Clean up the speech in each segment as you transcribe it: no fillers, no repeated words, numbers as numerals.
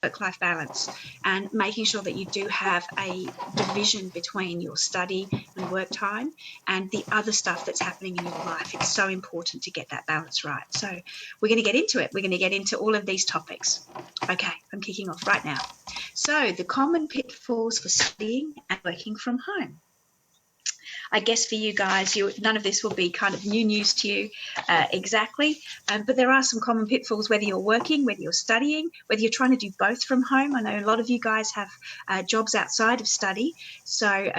work-life balance and making sure that you do have a division between your study and work time and the other stuff that's happening in your life. It's so important to get that balance right. So we're going to get into it. We're going to get into all of these topics. Okay, I'm kicking off right now. So the common pitfalls for studying and working from home. I guess for you guys, none of this will be kind of new news to you exactly, but there are some common pitfalls, whether you're working, whether you're studying, whether you're trying to do both from home. I know a lot of you guys have jobs outside of study, so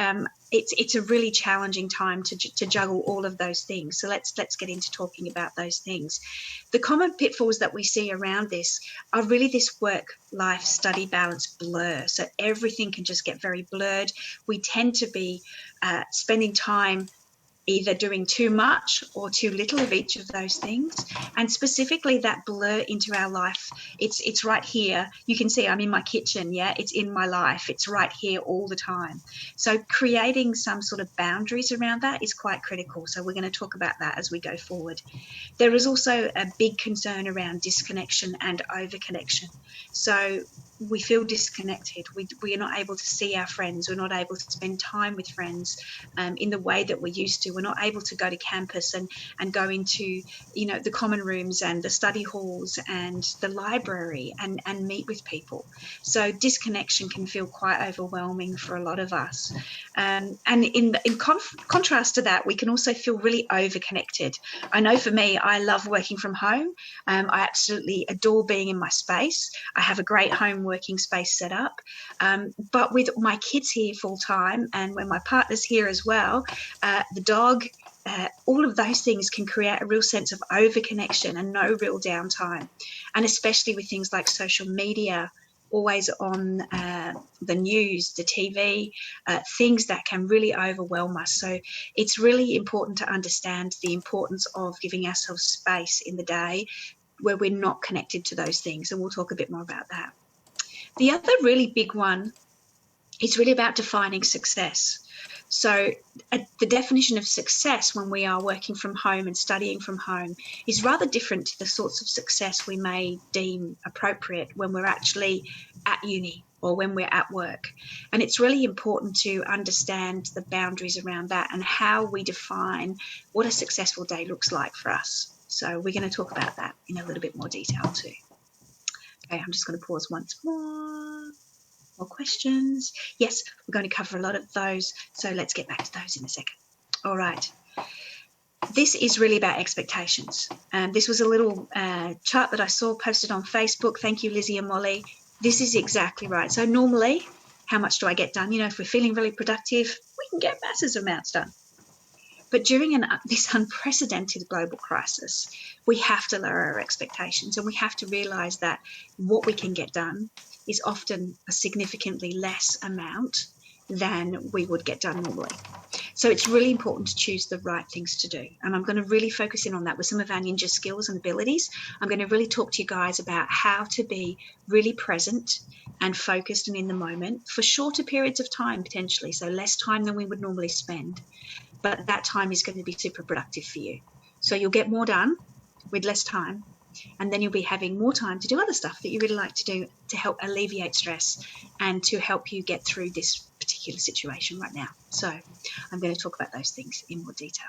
it's a really challenging time to juggle all of those things. So let's get into talking about those things. The common pitfalls that we see around this are really this work-life study balance blur. So everything can just get very blurred. We tend to be spending time either doing too much or too little of each of those things, and specifically that blur into our life. It's right here. You can see I'm in my kitchen. Yeah, it's in my life. It's right here all the time. So creating some sort of boundaries around that is quite critical. So we're going to talk about that as we go forward. There is also a big concern around disconnection and overconnection. So we feel disconnected. We are not able to see our friends. We're not able to spend time with friends in the way that we used to. We're not able to go to campus and go into, the common rooms and the study halls and the library and meet with people. So disconnection can feel quite overwhelming for a lot of us. And in contrast to that, we can also feel really overconnected. I know for me, I love working from home. I absolutely adore being in my space. I have a great home working space set up. But with my kids here full time and when my partner's here as well, the dog, all of those things can create a real sense of overconnection and no real downtime. And especially with things like social media, always on the news, the TV, things that can really overwhelm us. So it's really important to understand the importance of giving ourselves space in the day where we're not connected to those things. And we'll talk a bit more about that. The other really big one is really about defining success. So the definition of success when we are working from home and studying from home is rather different to the sorts of success we may deem appropriate when we're actually at uni or when we're at work. And it's really important to understand the boundaries around that and how we define what a successful day looks like for us. So we're going to talk about that in a little bit more detail too. Okay, I'm just going to pause once more. More questions? Yes, we're going to cover a lot of those, so let's get back to those in a second. All right. This is really about expectations. This was a little chart that I saw posted on Facebook. Thank you, Lizzie and Molly. This is exactly right. So normally, how much do I get done? If we're feeling really productive, we can get massive amounts done. But during this unprecedented global crisis, we have to lower our expectations and we have to realise that what we can get done is often a significantly less amount than we would get done normally. So it's really important to choose the right things to do. And I'm going to really focus in on that with some of our ninja skills and abilities. I'm going to really talk to you guys about how to be really present and focused and in the moment for shorter periods of time, potentially. So less time than we would normally spend. But that time is going to be super productive for you. So you'll get more done with less time, and then you'll be having more time to do other stuff that you really like to do to help alleviate stress and to help you get through this particular situation right now. So I'm going to talk about those things in more detail.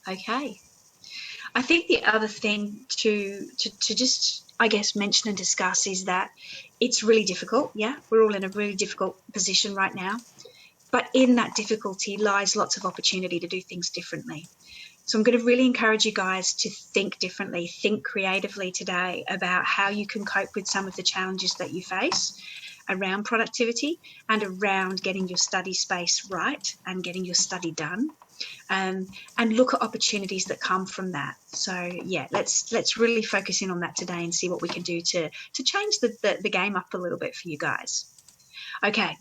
Okay. I think the other thing to just, I guess, mention and discuss is that it's really difficult. Yeah, we're all in a really difficult position right now. But in that difficulty lies lots of opportunity to do things differently. So I'm going to really encourage you guys to think differently, think creatively today about how you can cope with some of the challenges that you face around productivity and around getting your study space right and getting your study done. And look at opportunities that come from that. So yeah, let's really focus in on that today and see what we can do to change the game up a little bit for you guys. Okay.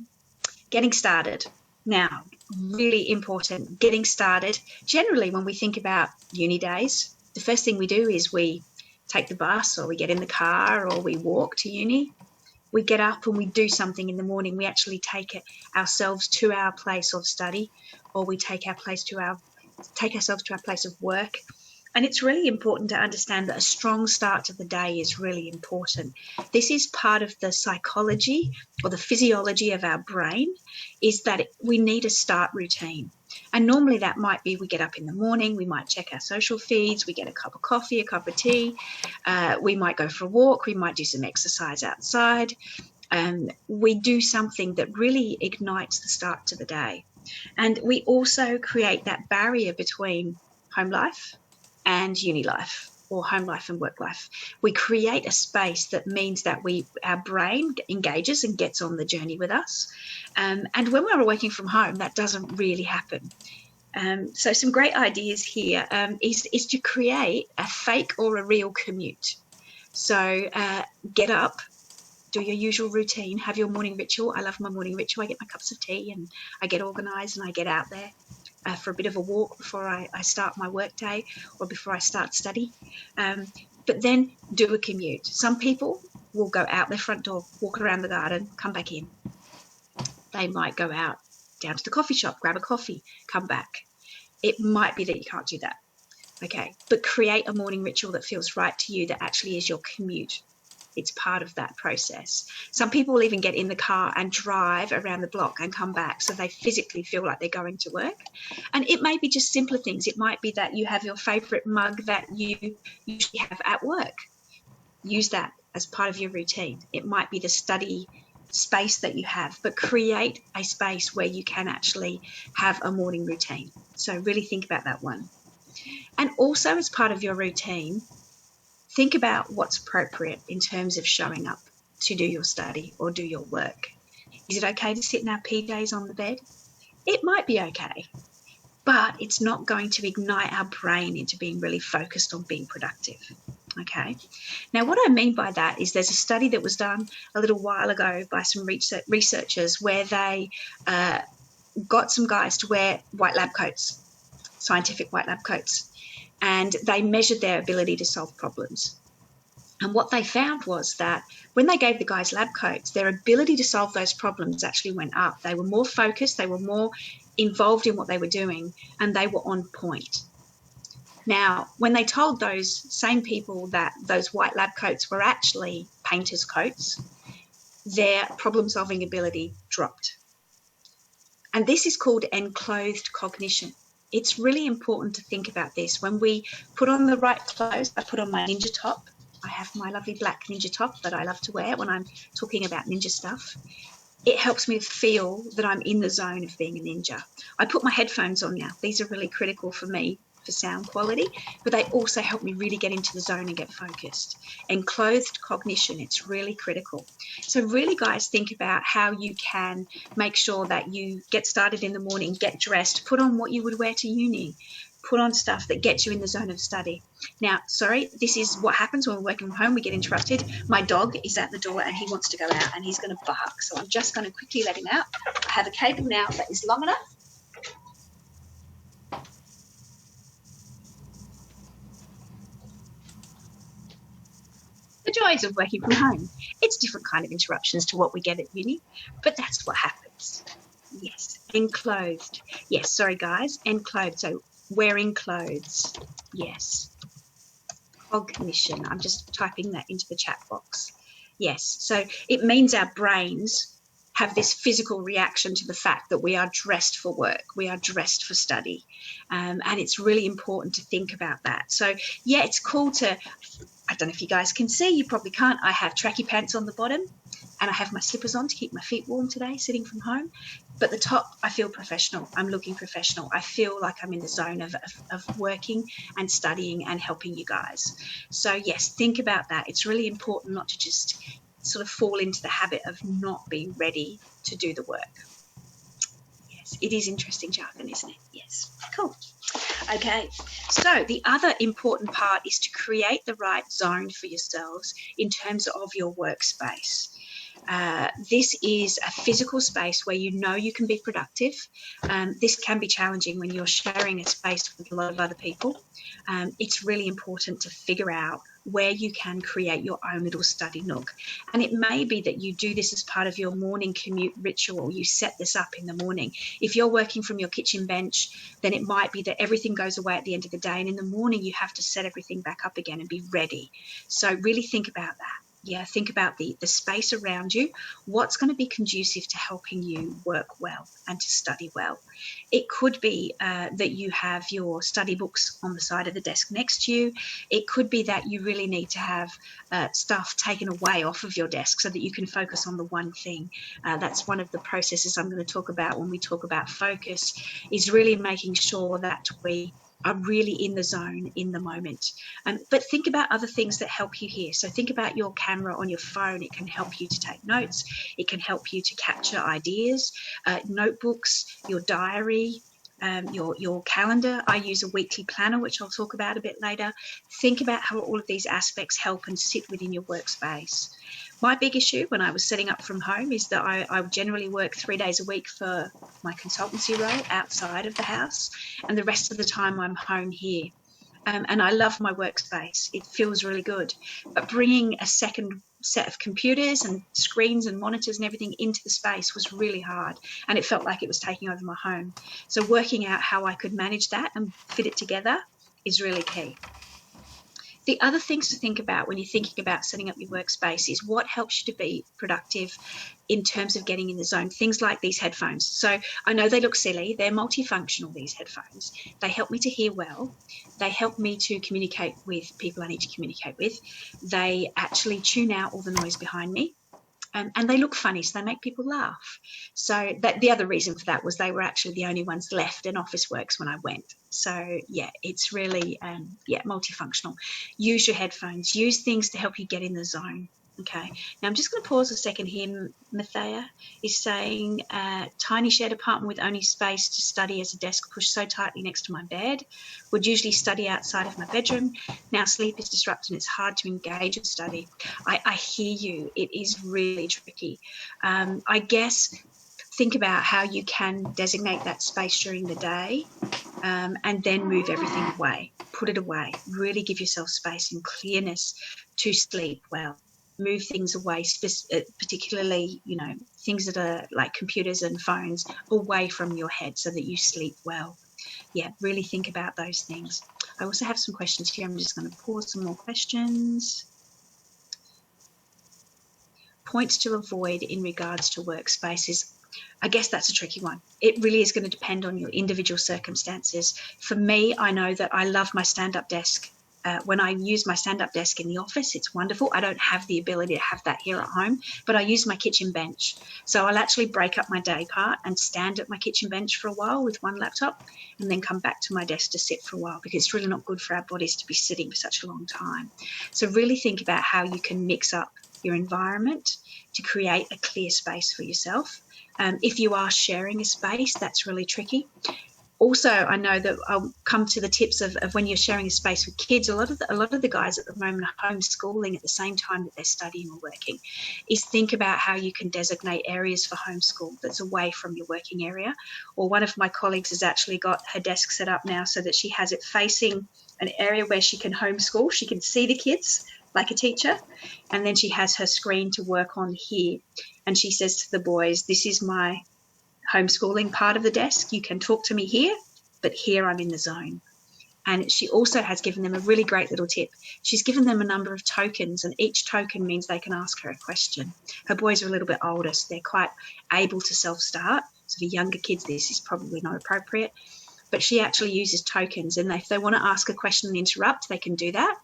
Getting started. Now, really important, getting started. Generally, when we think about uni days, the first thing we do is we take the bus or we get in the car or we walk to uni. We get up and we do something in the morning. We actually take ourselves to our place of study, or we take ourselves to our place of work. And it's really important to understand that a strong start to the day is really important. This is part of the psychology or the physiology of our brain, is that we need a start routine. And normally that might be we get up in the morning, we might check our social feeds, we get a cup of coffee, a cup of tea, we might go for a walk, we might do some exercise outside. We do something that really ignites the start to the day. And we also create that barrier between home life and uni life, or home life and work life. We create a space that means that our brain engages and gets on the journey with us. And when we're working from home, that doesn't really happen. So some great ideas here is to create a fake or a real commute. So get up, do your usual routine, have your morning ritual. I love my morning ritual. I get my cups of tea and I get organised and I get out there for a bit of a walk before I start my work day or before I start study. But then do a commute. Some people will go out their front door, walk around the garden, come back in. They might go out down to the coffee shop, grab a coffee, come back. It might be that you can't do that. Okay, but create a morning ritual that feels right to you, that actually is your commute. It's part of that process. Some people will even get in the car and drive around the block and come back, so they physically feel like they're going to work. And it may be just simpler things. It might be that you have your favourite mug that you usually have at work. Use that as part of your routine. It might be the study space that you have, but create a space where you can actually have a morning routine. So really think about that one. And also, as part of your routine, think about what's appropriate in terms of showing up to do your study or do your work. Is it okay to sit in our PJs on the bed? It might be okay, but it's not going to ignite our brain into being really focused on being productive. Okay. Now, what I mean by that is there's a study that was done a little while ago by some researchers where they got some guys to wear white lab coats, scientific white lab coats, and they measured their ability to solve problems. And what they found was that when they gave the guys lab coats, their ability to solve those problems actually went up. They were more focused, they were more involved in what they were doing, and they were on point. Now, when they told those same people that those white lab coats were actually painter's coats, their problem-solving ability dropped. And this is called enclothed cognition. It's really important to think about this. When we put on the right clothes, I put on my ninja top. I have my lovely black ninja top that I love to wear when I'm talking about ninja stuff. It helps me feel that I'm in the zone of being a ninja. I put my headphones on now. These are really critical for me for sound quality, but they also help me really get into the zone and get focused. Enclothed cognition, it's really critical. So really, guys, think about how you can make sure that you get started in the morning, get dressed, put on what you would wear to uni, put on stuff that gets you in the zone of study. Now, sorry, this is what happens when we're working from home. We get interrupted. My dog is at the door and he wants to go out and he's going to bark. So I'm just going to quickly let him out. I have a cable now that is long enough. The joys of working from home. It's different kind of interruptions to what we get at uni, but that's what happens. Yes, enclothed. Yes, sorry guys, enclothed. So wearing clothes. Yes. Cognition. I'm just typing that into the chat box. Yes, so it means our brains have this physical reaction to the fact that we are dressed for work, we are dressed for study, and it's really important to think about that. So yeah, it's cool to, I don't know if you guys can see, you probably can't, I have tracky pants on the bottom and I have my slippers on to keep my feet warm today sitting from home, but the top, I feel professional, I'm looking professional, I feel like I'm in the zone of working and studying and helping you guys. So yes, think about that. It's really important not to just sort of fall into the habit of not being ready to do the work. Yes, it is interesting jargon, isn't it? Yes, cool. Okay, so the other important part is to create the right zone for yourselves in terms of your workspace. This is a physical space where you know you can be productive. This can be challenging when you're sharing a space with a lot of other people. It's really important to figure out where you can create your own little study nook. And it may be that you do this as part of your morning commute ritual. You set this up in the morning. If you're working from your kitchen bench, then it might be that everything goes away at the end of the day. And in the morning, you have to set everything back up again and be ready. So really think about that. Yeah, think about the space around you. What's going to be conducive to helping you work well and to study well? It could be that you have your study books on the side of the desk next to you. It could be that you really need to have stuff taken away off of your desk so that you can focus on the one thing. That's one of the processes I'm going to talk about when we talk about focus, is really making sure that we are really in the zone, in the moment. But think about other things that help you here. So think about your camera on your phone. It can help you to take notes. It can help you to capture ideas, notebooks, your diary, your calendar. I use a weekly planner, which I'll talk about a bit later. Think about how all of these aspects help and sit within your workspace. My big issue when I was setting up from home is that I generally work 3 days a week for my consultancy role outside of the house, and the rest of the time I'm home here. And I love my workspace. It feels really good. But bringing a second set of computers and screens and monitors and everything into the space was really hard, and it felt like it was taking over my home. So working out how I could manage that and fit it together is really key. The other things to think about when you're thinking about setting up your workspace is what helps you to be productive in terms of getting in the zone. Things like these headphones. So I know they look silly. They're multifunctional, these headphones. They help me to hear well. They help me to communicate with people I need to communicate with. They actually tune out all the noise behind me. And they look funny, so they make people laugh. So the other reason for that was they were actually the only ones left in Officeworks when I went. So yeah, it's really multifunctional. Use your headphones. Use things to help you get in the zone. Okay, now I'm just going to pause a second here. Mathea is saying, tiny shared apartment with only space to study as a desk pushed so tightly next to my bed. Would usually study outside of my bedroom. Now sleep is disrupted and it's hard to engage with study. I hear you. It is really tricky. I guess think about how you can designate that space during the day, and then move everything away. Put it away. Really give yourself space and clearness to sleep well. Move things away, particularly, things that are like computers and phones, away from your head so that you sleep well. Yeah, really think about those things. I also have some questions here. I'm just going to pause some more questions. Points to avoid in regards to workspaces. I guess that's a tricky one. It really is going to depend on your individual circumstances. For me, I know that I love my stand-up desk. When I use my stand-up desk in the office, it's wonderful. I don't have the ability to have that here at home, but I use my kitchen bench. So I'll actually break up my day part and stand at my kitchen bench for a while with one laptop and then come back to my desk to sit for a while, because it's really not good for our bodies to be sitting for such a long time. So really think about how you can mix up your environment to create a clear space for yourself. If you are sharing a space, that's really tricky. Also, I know that I'll come to the tips of when you're sharing a space with kids. A lot of the guys at the moment are homeschooling at the same time that they're studying or working. Is think about how you can designate areas for homeschool that's away from your working area. Or one of my colleagues has actually got her desk set up now so that she has it facing an area where she can homeschool. She can see the kids like a teacher, and then she has her screen to work on here. And she says to the boys, "This is my homeschooling part of the desk. You can talk to me here, but here I'm in the zone." And she also has given them a really great little tip. She's given them a number of tokens, and each token means they can ask her a question. Her boys are a little bit older, so they're quite able to self-start. So for younger kids, this is probably not appropriate. But she actually uses tokens, and if they want to ask a question and interrupt, they can do that.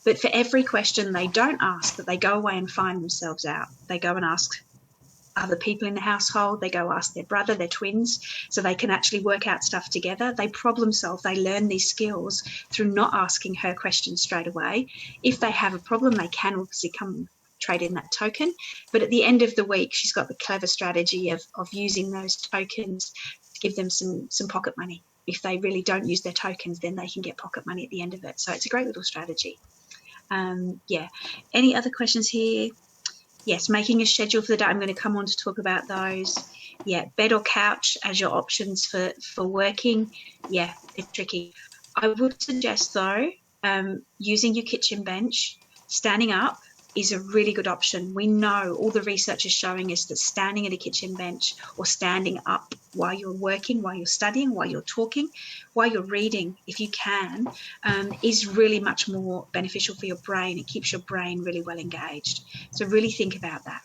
But for every question they don't ask, that they go away and find themselves out. They go and ask other people in the household. They go ask their brother, their twins, so they can actually work out stuff together. They problem solve. They learn these skills through not asking her questions straight away. If they have a problem, they can obviously come trade in that token. But at the end of the week, she's got the clever strategy of using those tokens to give them some pocket money. If they really don't use their tokens, then they can get pocket money at the end of it. So it's a great little strategy. Any other questions here? Yes, making a schedule for the day. I'm going to come on to talk about those. Yeah, bed or couch as your options for working. Yeah, it's tricky. I would suggest, though, using your kitchen bench, standing up is a really good option. We know, all the research is showing us that standing at a kitchen bench or standing up while you're working, while you're studying, while you're talking, while you're reading, if you can, is really much more beneficial for your brain. It keeps your brain really well engaged. So really think about that.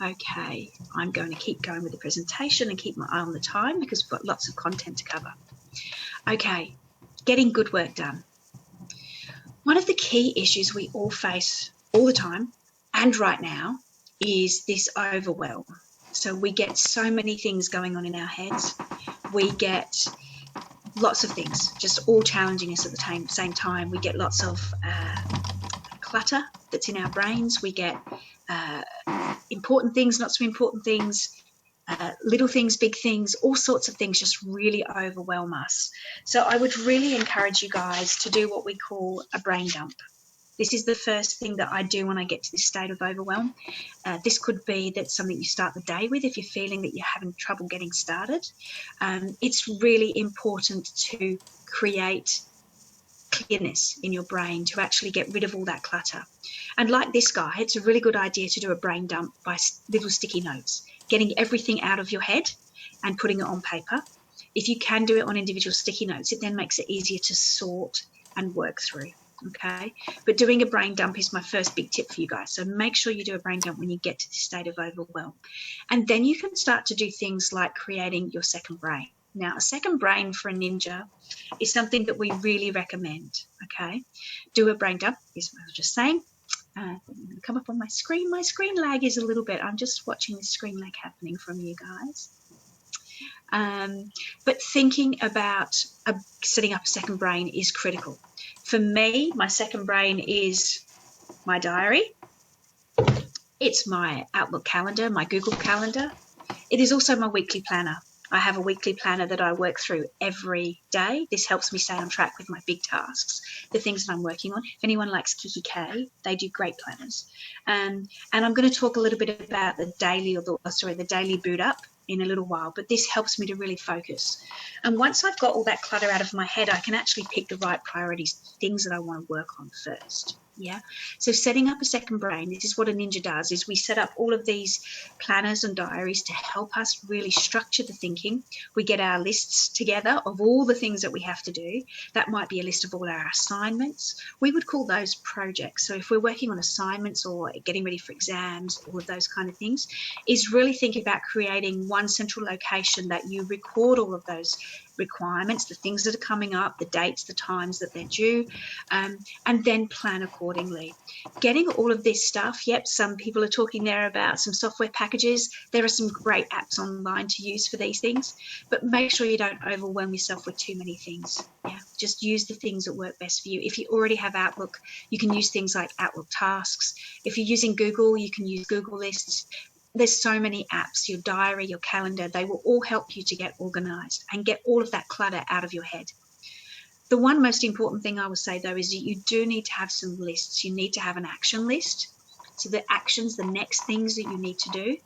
Okay, I'm going to keep going with the presentation and keep my eye on the time because we've got lots of content to cover. Okay, getting good work done. One of the key issues we all face all the time and right now is this overwhelm. So we get so many things going on in our heads. We get lots of things just all challenging us at the same time. We get lots of clutter that's in our brains. We get important things, not so important things, little things, big things, all sorts of things just really overwhelm us. So I would really encourage you guys to do what we call a brain dump. This is the first thing that I do when I get to this state of overwhelm. This could be that's something you start the day with if you're feeling that you're having trouble getting started. It's really important to create clearness in your brain, to actually get rid of all that clutter. And like this guy, it's a really good idea to do a brain dump by little sticky notes, getting everything out of your head and putting it on paper. If you can do it on individual sticky notes, it then makes it easier to sort and work through. Okay, but doing a brain dump is my first big tip for you guys. So make sure you do a brain dump when you get to this state of overwhelm. And then you can start to do things like creating your second brain. Now, a second brain for a ninja is something that we really recommend. Okay, do a brain dump, is what I was just saying. Come up on my screen. My screen lag is a little bit. I'm just watching the screen lag happening from you guys. But thinking about setting up a second brain is critical. For me, my second brain is my diary. It's my Outlook calendar, my Google calendar. It is also my weekly planner. I have a weekly planner that I work through every day. This helps me stay on track with my big tasks, the things that I'm working on. If anyone likes Kikki.K, they do great planners. And I'm going to talk a little bit about the daily boot up in a little while, but this helps me to really focus. And once I've got all that clutter out of my head, I can actually pick the right priorities, things that I want to work on first. Yeah. So setting up a second brain, this is what a ninja does, is we set up all of these planners and diaries to help us really structure the thinking. We get our lists together of all the things that we have to do. That might be a list of all our assignments. We would call those projects. So if we're working on assignments or getting ready for exams, all of those kind of things, is really thinking about creating one central location that you record all of those requirements, the things that are coming up, the dates, the times that they're due, and then plan accordingly. Getting all of this stuff, yep, some people are talking there about some software packages. There are some great apps online to use for these things, but make sure you don't overwhelm yourself with too many things. Yeah, just use the things that work best for you. If you already have Outlook, you can use things like Outlook Tasks. If you're using Google, you can use Google Lists. There's so many apps, your diary, your calendar, they will all help you to get organized and get all of that clutter out of your head. The one most important thing I will say, though, is that you do need to have some lists. You need to have an action list. So the actions, the next things that you need to do,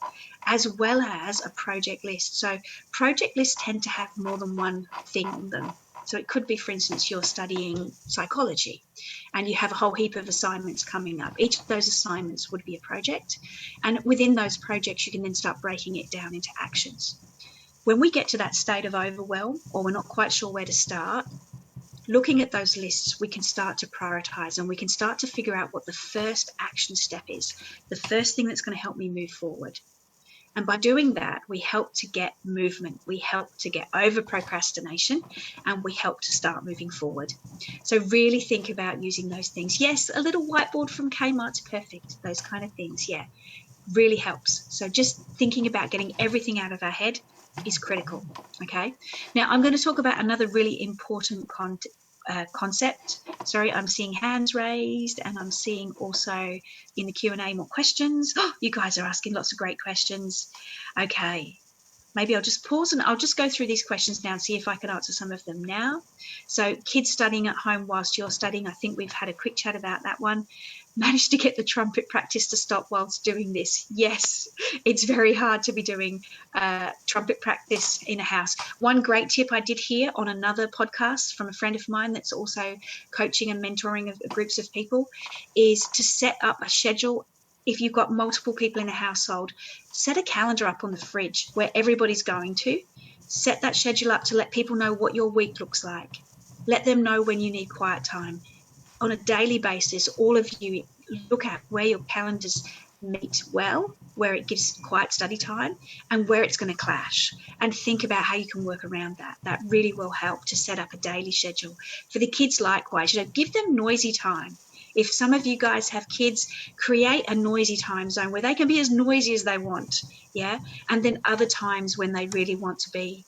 as well as a project list. So project lists tend to have more than one thing on them. So it could be, for instance, you're studying psychology and you have a whole heap of assignments coming up. Each of those assignments would be a project. And within those projects, you can then start breaking it down into actions. When we get to that state of overwhelm, or we're not quite sure where to start, looking at those lists, we can start to prioritize and we can start to figure out what the first action step is, the first thing that's going to help me move forward. And by doing that, we help to get movement, we help to get over procrastination, and we help to start moving forward. So really think about using those things. Yes, a little whiteboard from Kmart's perfect, those kind of things, yeah, really helps. So just thinking about getting everything out of our head is critical, okay? Now, I'm going to talk about another really important concept. Sorry, I'm seeing hands raised, and I'm seeing also in the Q&A more questions. Oh, you guys are asking lots of great questions. Okay, maybe I'll just pause and I'll just go through these questions now and see if I can answer some of them now. So kids studying at home whilst you're studying, I think we've had a quick chat about that one. managed to get the trumpet practice to stop whilst doing this. Yes, it's very hard to be doing trumpet practice in a house. One great tip I did hear on another podcast from a friend of mine that's also coaching and mentoring groups of people is to set up a schedule. If you've got multiple people in a household, set a calendar up on the fridge where everybody's going to. Set that schedule up to let people know what your week looks like. Let them know when you need quiet time. On a daily basis, all of you look at where your calendars meet well, where it gives quiet study time, and where it's going to clash, and think about how you can work around that. That really will help to set up a daily schedule. For the kids, likewise, give them noisy time. If some of you guys have kids, create a noisy time zone where they can be as noisy as they want, yeah? And then other times when they really want to be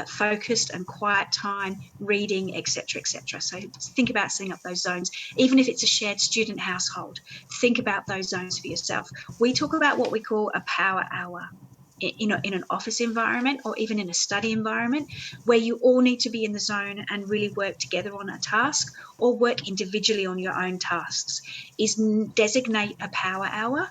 focused and quiet time, reading, etc., etc. So think about setting up those zones. Even if it's a shared student household, think about those zones for yourself. We talk about what we call a power hour in an office environment or even in a study environment where you all need to be in the zone and really work together on a task or work individually on your own tasks, is designate a power hour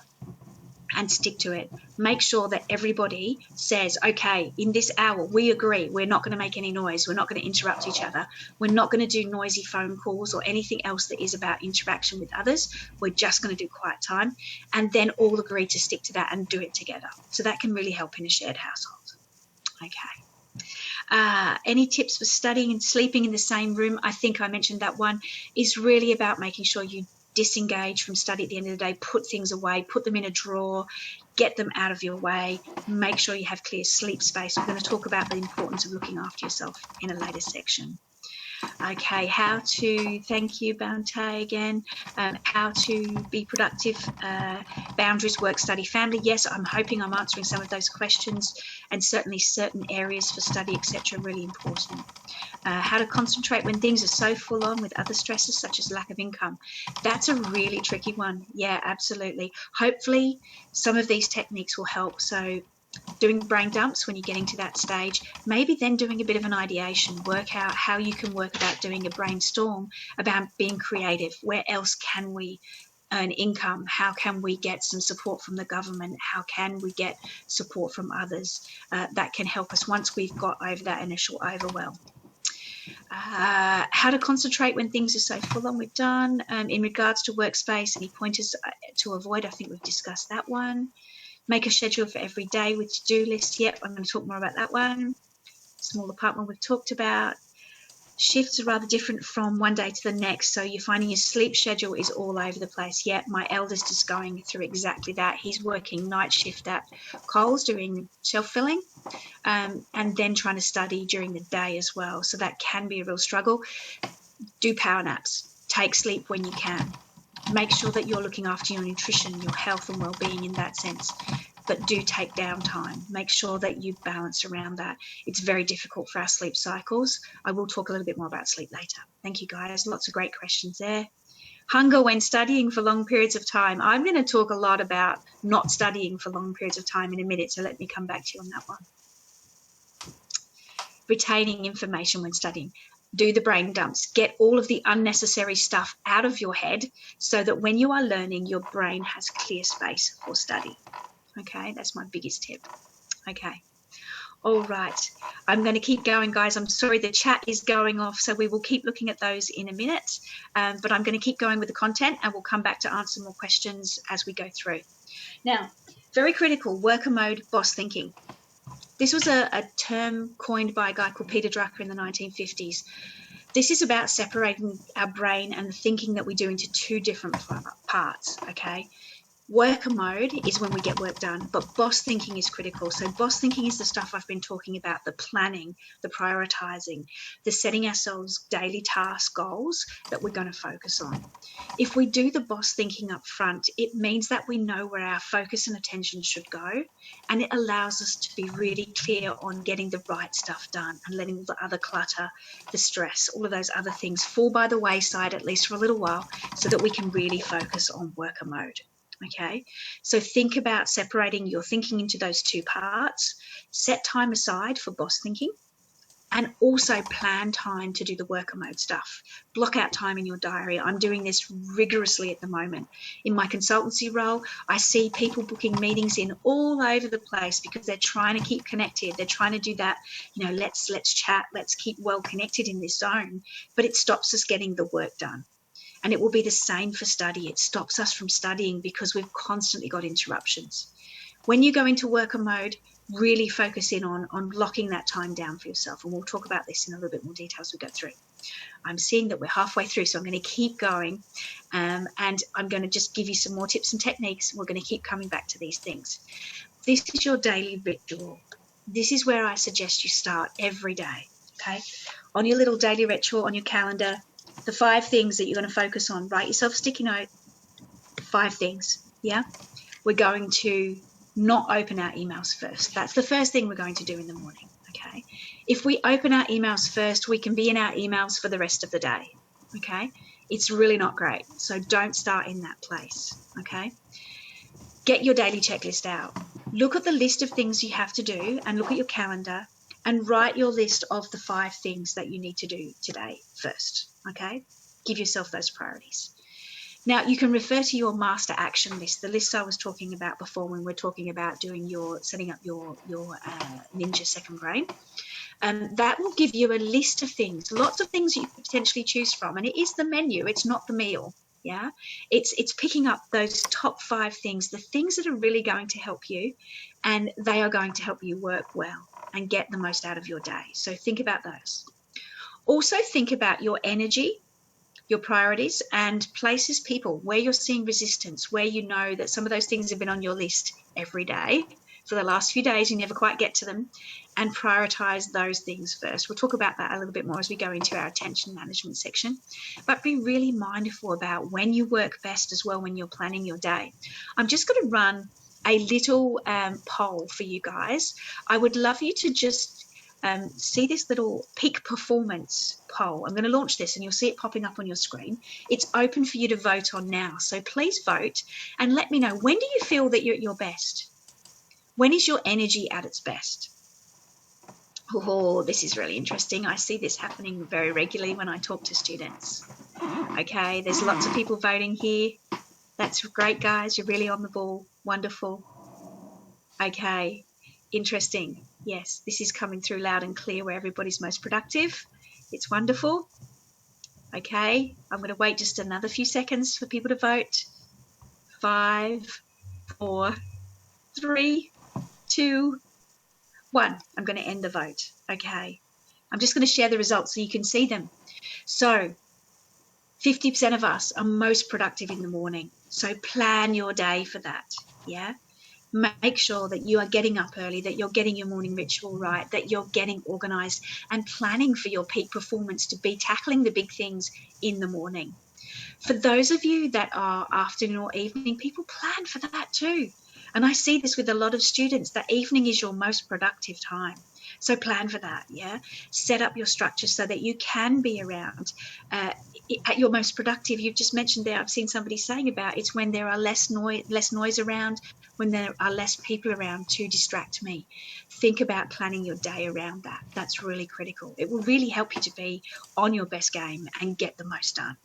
and stick to it. Make sure that everybody says, okay, in this hour, we agree we're not going to make any noise. We're not going to interrupt each other. We're not going to do noisy phone calls or anything else that is about interaction with others. We're just going to do quiet time. And then all agree to stick to that and do it together. So that can really help in a shared household. Okay. Any tips for studying and sleeping in the same room? I think I mentioned that one is really about making sure you disengage from study at the end of the day, put things away, put them in a drawer, get them out of your way, make sure you have clear sleep space. We're going to talk about the importance of looking after yourself in a later section. Okay, thank you, Bante, again, how to be productive, boundaries, work, study, family. Yes, I'm hoping I'm answering some of those questions, and certainly certain areas for study, etc., really important. How to concentrate when things are so full on with other stresses such as lack of income. That's a really tricky one. Yeah, absolutely. Hopefully some of these techniques will help. So doing brain dumps when you're getting to that stage, maybe then doing a bit of an ideation, work out how you can work about doing a brainstorm about being creative. Where else can we earn income? How can we get some support from the government? How can we get support from others that can help us once we've got over that initial overwhelm? How to concentrate when things are so full on, we've done. In regards to workspace, any pointers to avoid? I think we've discussed that one. Make a schedule for every day with to-do lists. Yep, I'm going to talk more about that one. Small apartment we've talked about. Shifts are rather different from one day to the next, so you're finding your sleep schedule is all over the place. Yep, my eldest is going through exactly that. He's working night shift at Coles doing shelf-filling and then trying to study during the day as well, so that can be a real struggle. Do power naps. Take sleep when you can. Make sure that you're looking after your nutrition, your health and well-being in that sense, but do take downtime. Make sure that you balance around that. It's very difficult for our sleep cycles. I will talk a little bit more about sleep later. Thank you, guys. Lots of great questions there. Hunger when studying for long periods of time. I'm going to talk a lot about not studying for long periods of time in a minute, so let me come back to you on that one. Retaining information when studying. Do the brain dumps. Get all of the unnecessary stuff out of your head so that when you are learning, your brain has clear space for study. Okay, that's my biggest tip. Okay. All right. I'm going to keep going, guys. I'm sorry the chat is going off, so we will keep looking at those in a minute. But I'm going to keep going with the content and we'll come back to answer more questions as we go through. Now, very critical, worker mode, boss thinking. This was a term coined by a guy called Peter Drucker in the 1950s. This is about separating our brain and the thinking that we do into two different parts, okay? Worker mode is when we get work done, but boss thinking is critical. So boss thinking is the stuff I've been talking about, the planning, the prioritizing, the setting ourselves daily task goals that we're going to focus on. If we do the boss thinking up front, it means that we know where our focus and attention should go, and it allows us to be really clear on getting the right stuff done and letting all the other clutter, the stress, all of those other things fall by the wayside, at least for a little while, so that we can really focus on worker mode. Okay, so think about separating your thinking into those two parts. Set time aside for boss thinking. And also plan time to do the worker mode stuff. Block out time in your diary. I'm doing this rigorously at the moment. In my consultancy role, I see people booking meetings in all over the place because they're trying to keep connected. They're trying to do that, let's chat, let's keep well connected in this zone, but it stops us getting the work done. And it will be the same for study. It stops us from studying because we've constantly got interruptions. When you go into worker mode, really focus in on locking that time down for yourself. And we'll talk about this in a little bit more detail as we go through. I'm seeing that we're halfway through, so I'm going to keep going. And I'm going to just give you some more tips and techniques. We're going to keep coming back to these things. This is your daily ritual. This is where I suggest you start every day, okay? On your little daily ritual, on your calendar, the 5 things that you're going to focus on. Write yourself a sticky note. 5 things, yeah? We're going to not open our emails first. That's the first thing we're going to do in the morning, okay? If we open our emails first, we can be in our emails for the rest of the day, okay? It's really not great, so don't start in that place, okay? Get your daily checklist out. Look at the list of things you have to do and look at your calendar and write your list of the 5 things that you need to do today first, okay? Give yourself those priorities. Now, you can refer to your master action list, the list I was talking about before when we're talking about setting up your Ninja Second Brain. That will give you a list of things, lots of things you could potentially choose from. And it is the menu, it's not the meal. Yeah, it's picking up those top 5 things, the things that are really going to help you, and they are going to help you work well and get the most out of your day. So think about those. Also think about your energy, your priorities, and places, people, where you're seeing resistance, where you know that some of those things have been on your list every day for the last few days, you never quite get to them, and prioritize those things first. We'll talk about that a little bit more as we go into our attention management section, but be really mindful about when you work best as well when you're planning your day. I'm just going to run a little poll for you guys. I would love you to just see this little peak performance poll. I'm going to launch this and you'll see it popping up on your screen. It's open for you to vote on now. So please vote and let me know, when do you feel that you're at your best? When is your energy at its best? Oh, this is really interesting. I see this happening very regularly when I talk to students. Okay, there's lots of people voting here. That's great, guys. You're really on the ball. Wonderful. Okay, interesting. Yes, this is coming through loud and clear where everybody's most productive. It's wonderful. Okay, I'm going to wait just another few seconds for people to vote. 5, 4, 3, 2, 1. I'm going to end the vote. Okay, I'm just going to share the results so you can see them. So 50% of us are most productive in the morning. So plan your day for that. Yeah. Make sure that you are getting up early, that you're getting your morning ritual right, that you're getting organized and planning for your peak performance to be tackling the big things in the morning. For those of you that are afternoon or evening people, plan for that too. And I see this with a lot of students, that evening is your most productive time. So plan for that, yeah? Set up your structure so that you can be around at your most productive. You've just mentioned there, I've seen somebody saying about it's when there are less noise around, when there are less people around to distract me. Think about planning your day around that. That's really critical. It will really help you to be on your best game and get the most done.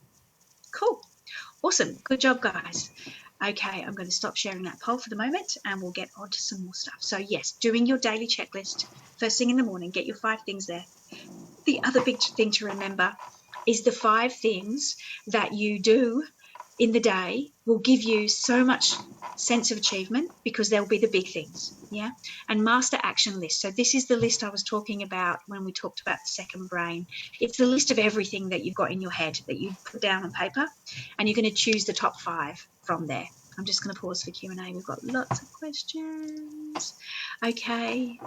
Cool. Awesome. Good job, guys. Okay, I'm going to stop sharing that poll for the moment and we'll get on to some more stuff. So yes, doing your daily checklist first thing in the morning, get your 5 things there. The other big thing to remember is the 5 things that you do in the day will give you so much sense of achievement because they'll be the big things, yeah? And master action list. So this is the list I was talking about when we talked about the second brain. It's the list of everything that you've got in your head that you put down on paper, and you're going to choose the top 5 from there. I'm just going to pause for Q&A. We've got lots of questions. Okay.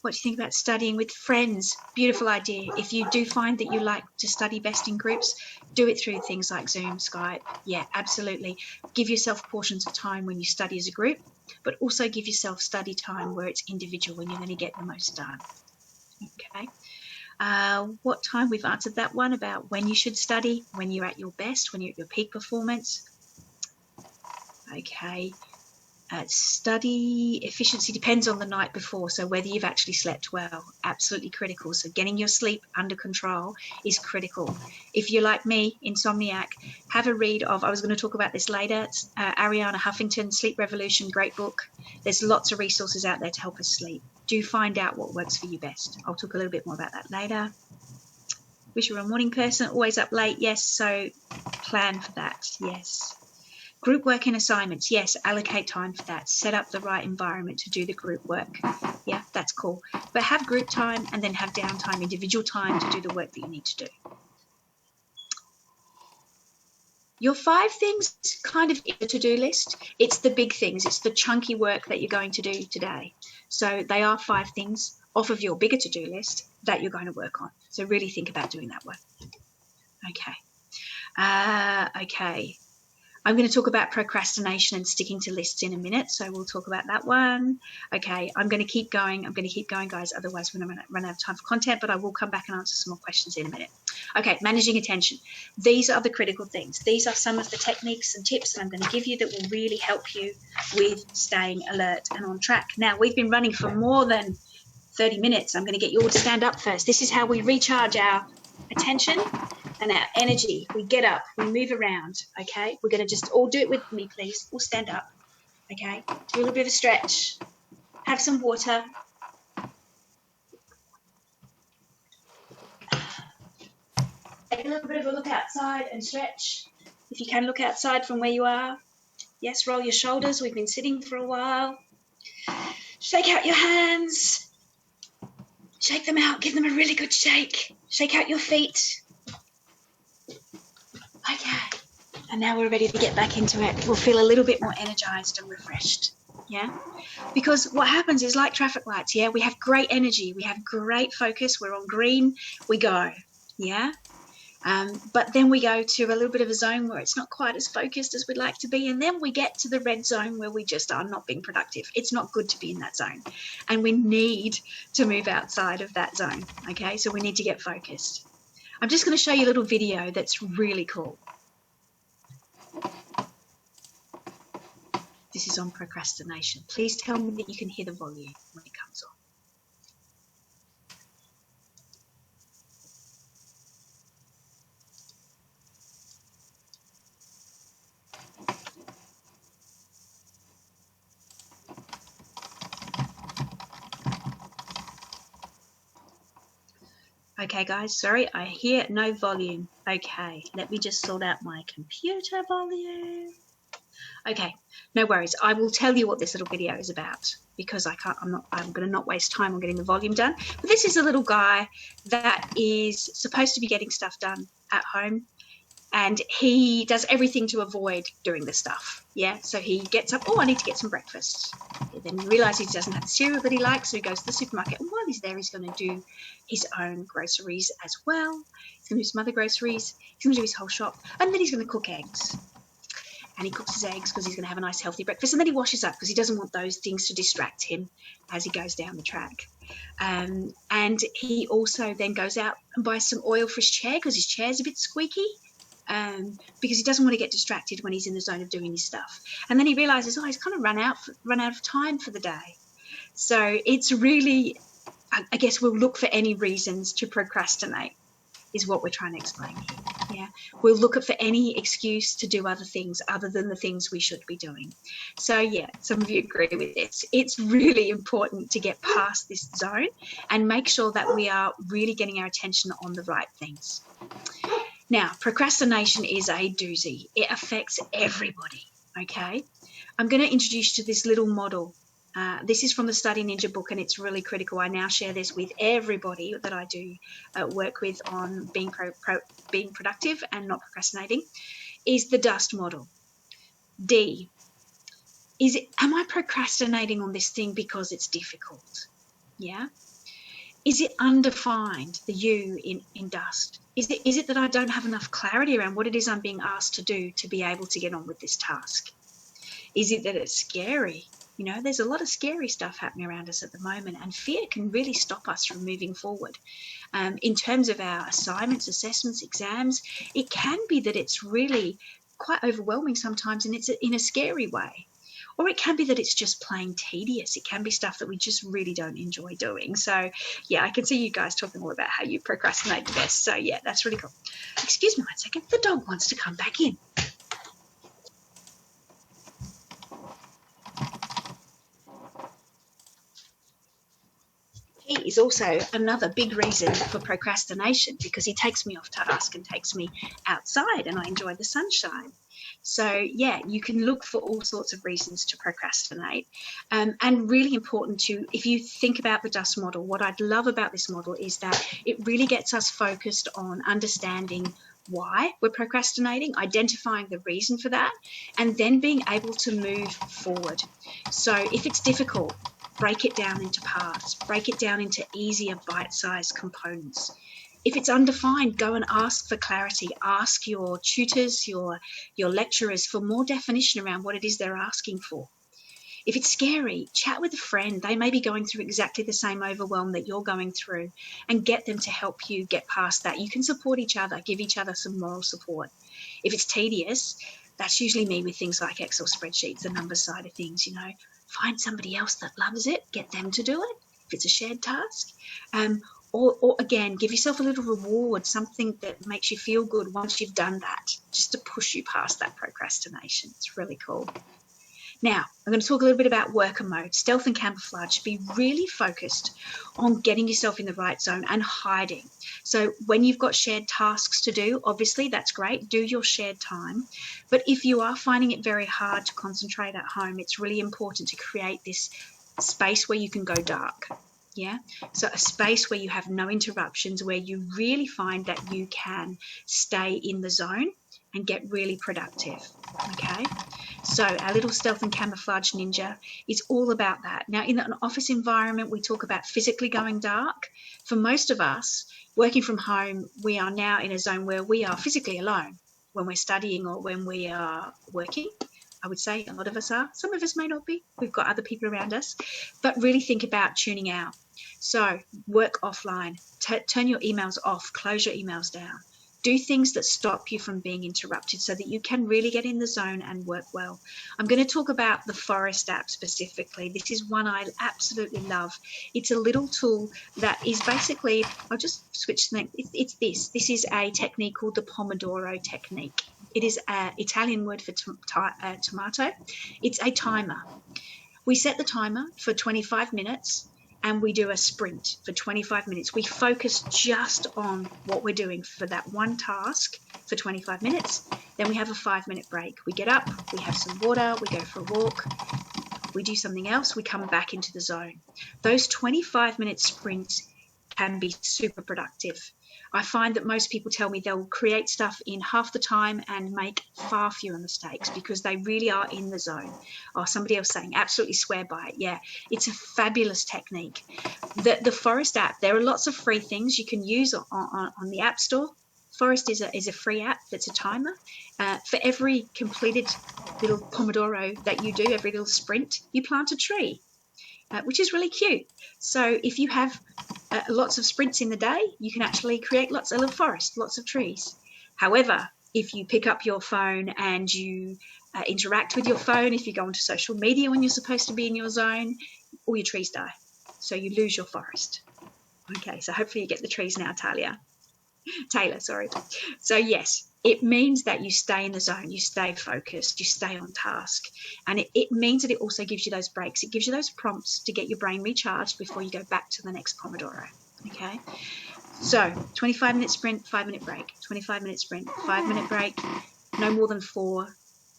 What do you think about studying with friends? Beautiful idea. If you do find that you like to study best in groups, do it through things like Zoom, Skype. Yeah, absolutely. Give yourself portions of time when you study as a group, but also give yourself study time where it's individual, when you're going to get the most done. Okay. What time? We've answered that one about when you should study, when you're at your best, when you're at your peak performance. Okay. Study efficiency depends on the night before, so whether you've actually slept well, absolutely critical. So getting your sleep under control is critical. If you're like me, insomniac, have a read of, I was going to talk about this later, Arianna Huffington, Sleep Revolution, great book. There's lots of resources out there to help us sleep. Do find out what works for you best. I'll talk a little bit more about that later. Wish you were a morning person, always up late, yes, so plan for that, yes. Group work and assignments, yes, allocate time for that. Set up the right environment to do the group work. Yeah, that's cool. But have group time and then have downtime, individual time to do the work that you need to do. Your 5 things kind of is a to-do list. It's the big things. It's the chunky work that you're going to do today. So they are 5 things off of your bigger to-do list that you're going to work on. So really think about doing that work. Okay. Okay. I'm going to talk about procrastination and sticking to lists in a minute, so we'll talk about that one. Okay, I'm going to keep going. Guys. Otherwise, we're going to run out of time for content, but I will come back and answer some more questions in a minute. Okay, managing attention. These are the critical things. These are some of the techniques and tips that I'm going to give you that will really help you with staying alert and on track. Now, we've been running for more than 30 minutes. I'm going to get you all to stand up first. This is how we recharge our attention and our energy. We get up, we move around, okay? We're going to just all do it with me, please. All stand up, okay? Do a little bit of a stretch. Have some water. Take a little bit of a look outside and stretch. If you can, look outside from where you are. Yes, roll your shoulders. We've been sitting for a while. Shake out your hands. Shake them out. Give them a really good shake. Shake out your feet. Okay, and now we're ready to get back into it. We'll feel a little bit more energized and refreshed, yeah? Because what happens is, like traffic lights, yeah, we have great energy, we have great focus, we're on green, we go, yeah? But then we go to a little bit of a zone where it's not quite as focused as we'd like to be, and then we get to the red zone where we just are not being productive. It's not good to be in that zone, and we need to move outside of that zone, okay? So we need to get focused. I'm just going to show you a little video that's really cool. This is on procrastination. Please tell me that you can hear the volume when it comes on. Okay, guys, sorry, I hear no volume. Okay, let me just sort out my computer volume. Okay, no worries. I will tell you what this little video is about because I'm going to not waste time on getting the volume done. But this is a little guy that is supposed to be getting stuff done at home, and he does everything to avoid doing the stuff. Yeah, so he gets up, oh, I need to get some breakfast. Then he realizes he doesn't have the cereal that he likes, so he goes to the supermarket, and while he's there, he's going to do his own groceries as well. He's going to do some other groceries, he's going to do his whole shop, and then he's going to cook eggs. And he cooks his eggs because he's going to have a nice healthy breakfast, and then he washes up because he doesn't want those things to distract him as he goes down the track. And he also then goes out and buys some oil for his chair because his chair's a bit squeaky, because he doesn't want to get distracted when he's in the zone of doing his stuff. And then he realizes, oh, he's kind of run out of time for the day. So it's really, I guess we'll look for any reasons to procrastinate is what we're trying to explain here. Yeah, we'll look for any excuse to do other things other than the things we should be doing. So yeah, some of you agree with this. It's really important to get past this zone and make sure that we are really getting our attention on the right things. Now, procrastination is a doozy. It affects everybody, okay? I'm going to introduce you to this little model. This is from the Study Ninja book, and it's really critical. I now share this with everybody that I do work with on being productive and not procrastinating, is the DUST model. D, am I procrastinating on this thing because it's difficult? Yeah. Is it undefined, the U in DUST? Is it that I don't have enough clarity around what it is I'm being asked to do to be able to get on with this task? Is it that it's scary? You know, there's a lot of scary stuff happening around us at the moment, and fear can really stop us from moving forward. In terms of our assignments, assessments, exams, it can be that it's really quite overwhelming sometimes, and it's in a scary way. or it can be that it's just plain tedious. It can be stuff that we just really don't enjoy doing. So yeah, I can see you guys talking all about how you procrastinate the best. So yeah, that's really cool. Excuse me 1 second. The dog wants to come back in. He is also another big reason for procrastination, because he takes me off task and takes me outside, and I enjoy the sunshine. So yeah, you can look for all sorts of reasons to procrastinate. And really important to, if you think about the DUST model, what I'd love about this model is that it really gets us focused on understanding why we're procrastinating, identifying the reason for that, and then being able to move forward. So if it's difficult, break it down into parts, break it down into easier bite-sized components. If it's undefined, go and ask for clarity. Ask your tutors, your lecturers for more definition around what it is they're asking for. If it's scary, chat with a friend. They may be going through exactly the same overwhelm that you're going through, and get them to help you get past that. You can support each other, give each other some moral support. If it's tedious, that's usually me with things like Excel spreadsheets, the numbers side of things, you know. Find somebody else that loves it, get them to do it if it's a shared task. Or again, give yourself a little reward, something that makes you feel good once you've done that, just to push you past that procrastination. It's really cool. Now, I'm going to talk a little bit about worker mode. Stealth and camouflage. Be really focused on getting yourself in the right zone and hiding. So when you've got shared tasks to do, obviously that's great. Do your shared time. But if you are finding it very hard to concentrate at home, it's really important to create this space where you can go dark. Yeah, so a space where you have no interruptions, where you really find that you can stay in the zone and get really productive. Okay, so our little stealth and camouflage ninja is all about that. Now, in an office environment, we talk about physically going dark. For most of us working from home, we are now in a zone where we are physically alone when we're studying or when we are working. I would say a lot of us are. Some of us may not be. We've got other people around us. But really think about tuning out. So work offline. Turn your emails off. Close your emails down. Do things that stop you from being interrupted so that you can really get in the zone and work well. I'm going to talk about the Forest app specifically. This is one I absolutely love. It's a little tool that is basically, I'll just switch the name. It's this. This is a technique called the Pomodoro technique. It is an Italian word for tomato. It's a timer. We set the timer for 25 minutes. And we do a sprint for 25 minutes. We focus just on what we're doing for that one task for 25 minutes. Then we have a 5-minute break. We get up, we have some water, we go for a walk, we do something else, we come back into the zone. Those 25-minute sprints can be super productive. I find that most people tell me they'll create stuff in half the time and make far fewer mistakes because they really are in the zone. Or somebody else saying, absolutely swear by it. Yeah, it's a fabulous technique. The Forest app, there are lots of free things you can use on the App Store. Forest is a free app that's a timer. For every completed little Pomodoro that you do, every little sprint, you plant a tree. Which is really cute. So if you have lots of sprints in the day, you can actually create a little forest, lots of trees. However, if you pick up your phone and you interact with your phone, if you go onto social media when you're supposed to be in your zone, all your trees die. So you lose your forest. Okay, so hopefully you get the trees now, Taylor, sorry. So yes, it means that you stay in the zone, you stay focused, you stay on task. And it means that it also gives you those breaks. It gives you those prompts to get your brain recharged before you go back to the next Pomodoro. Okay. So 25-minute sprint, 5-minute break, 25-minute sprint, 5-minute break, no more than 4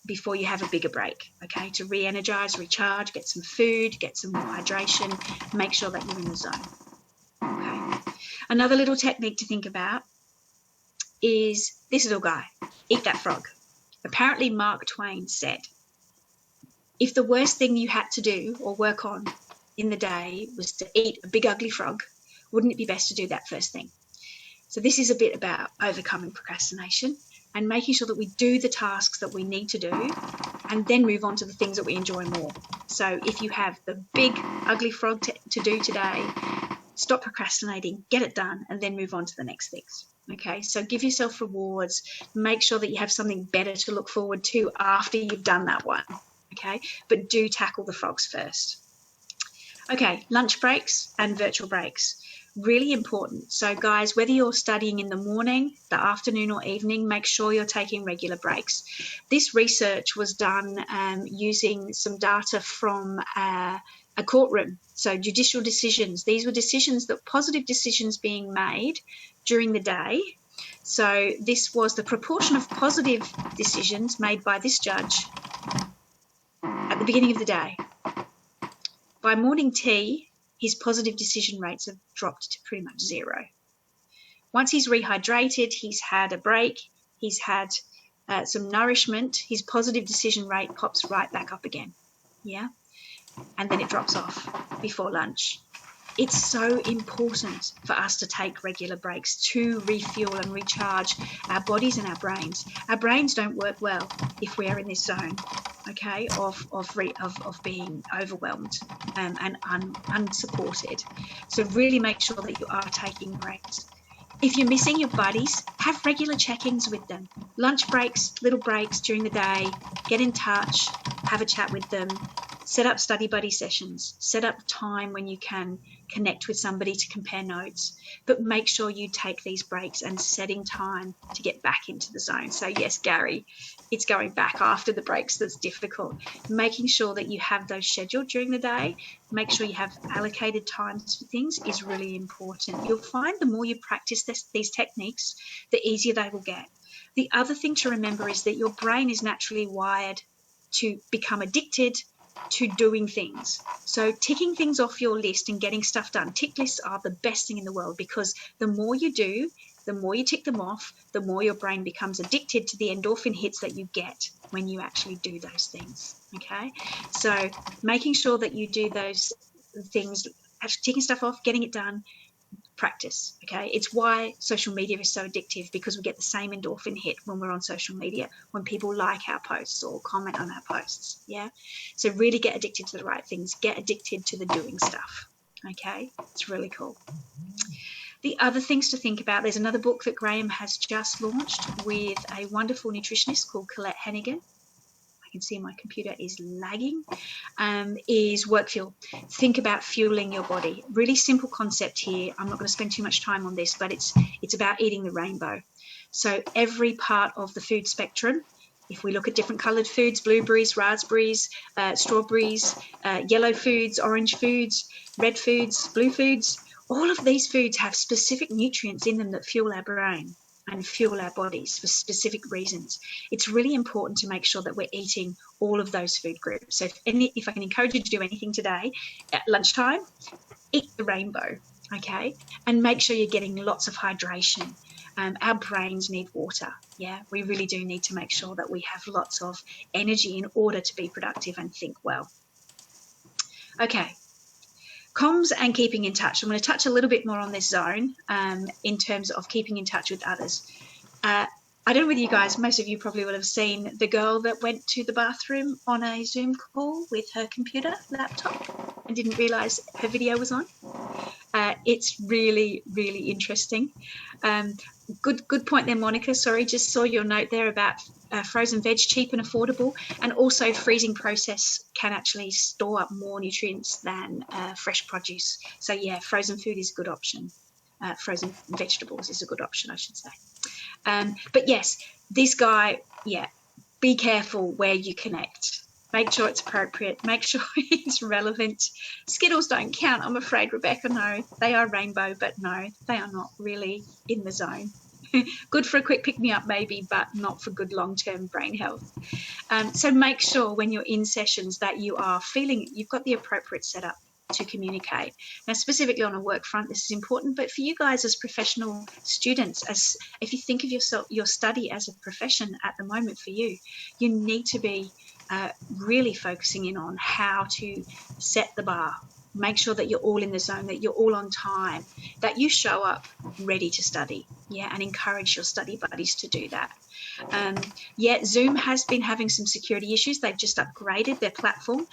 before you have a bigger break. Okay. To re-energize, recharge, get some food, get some more hydration, make sure that you're in the zone. Okay. Another little technique to think about is this little guy, eat that frog. Apparently Mark Twain said, if the worst thing you had to do or work on in the day was to eat a big ugly frog, wouldn't it be best to do that first thing? So this is a bit about overcoming procrastination and making sure that we do the tasks that we need to do and then move on to the things that we enjoy more. So if you have the big ugly frog to do today, stop procrastinating, get it done, and then move on to the next things. Okay, so give yourself rewards. Make sure that you have something better to look forward to after you've done that one. okay? But do tackle the frogs first. Okay, lunch breaks and virtual breaks. Really important. So guys, whether you're studying in the morning, the afternoon or evening, make sure you're taking regular breaks. This research was done using some data from a courtroom. So judicial decisions. These were decisions, that positive decisions being made during the day. So this was the proportion of positive decisions made by this judge at the beginning of the day. By morning tea, his positive decision rates have dropped to pretty much zero. Once he's rehydrated, he's had a break, he's had some nourishment, his positive decision rate pops right back up again. Yeah. And then it drops off before lunch. It's so important for us to take regular breaks to refuel and recharge our bodies and our brains. Our brains don't work well if we are in this zone, okay, of being overwhelmed and unsupported. So really make sure that you are taking breaks. If you're missing your buddies, have regular check-ins with them. Lunch breaks, little breaks during the day, get in touch, have a chat with them. Set up study buddy sessions, set up time when you can connect with somebody to compare notes, but make sure you take these breaks and setting time to get back into the zone. So yes, Gary, it's going back after the breaks that's difficult. Making sure that you have those scheduled during the day, make sure you have allocated times for things is really important. You'll find the more you practice these techniques, the easier they will get. The other thing to remember is that your brain is naturally wired to become addicted to doing things. So ticking things off your list and getting stuff done. Tick lists are the best thing in the world, because the more you do, the more you tick them off, the more your brain becomes addicted to the endorphin hits that you get when you actually do those things. Okay, so making sure that you do those things, ticking stuff off, getting it done, practice. Okay, it's why social media is so addictive, because we get the same endorphin hit when we're on social media, when people like our posts or comment on our posts. Yeah, so really get addicted to the right things, get addicted to the doing stuff. Okay, it's really cool. The other things to think about, there's another book that Graham has just launched with a wonderful nutritionist called Colette Hennigan. I can see my computer is lagging, is Work Fuel. Think about fueling your body. Really simple concept here. I'm not going to spend too much time on this, but it's about eating the rainbow. So every part of the food spectrum, if we look at different coloured foods, blueberries, raspberries, strawberries, yellow foods, orange foods, red foods, blue foods, all of these foods have specific nutrients in them that fuel our brain and fuel our bodies for specific reasons. It's really important to make sure that we're eating all of those food groups. So if I can encourage you to do anything today, at lunchtime, eat the rainbow, okay? And make sure you're getting lots of hydration. Our brains need water, yeah? We really do need to make sure that we have lots of energy in order to be productive and think well. Okay. Comms and keeping in touch. I'm going to touch a little bit more on this zone in terms of keeping in touch with others. I don't know whether you guys, most of you probably will have seen the girl that went to the bathroom on a Zoom call with her computer laptop and didn't realise her video was on. It's really, really interesting. Good point there, Monica. Sorry, just saw your note there about frozen veg, cheap and affordable, and also freezing process can actually store up more nutrients than fresh produce. So yeah, frozen food is a good option. Frozen vegetables is a good option, I should say. But yes, this guy, yeah, be careful where you connect. Make sure it's appropriate. Make sure it's relevant. Skittles don't count, I'm afraid, Rebecca. No, they are rainbow, but no, they are not really in the zone. Good for a quick pick-me-up maybe, but not for good long-term brain health. So make sure when you're in sessions that you are feeling you've got the appropriate setup to communicate. Now, specifically on a work front, this is important, but for you guys as professional students, as if you think of yourself, your study as a profession at the moment for you, you need to be really focusing in on how to set the bar. Make sure that you're all in the zone, that you're all on time, that you show up ready to study, yeah, and encourage your study buddies to do that. Yeah, Zoom has been having some security issues. They've just upgraded their platform.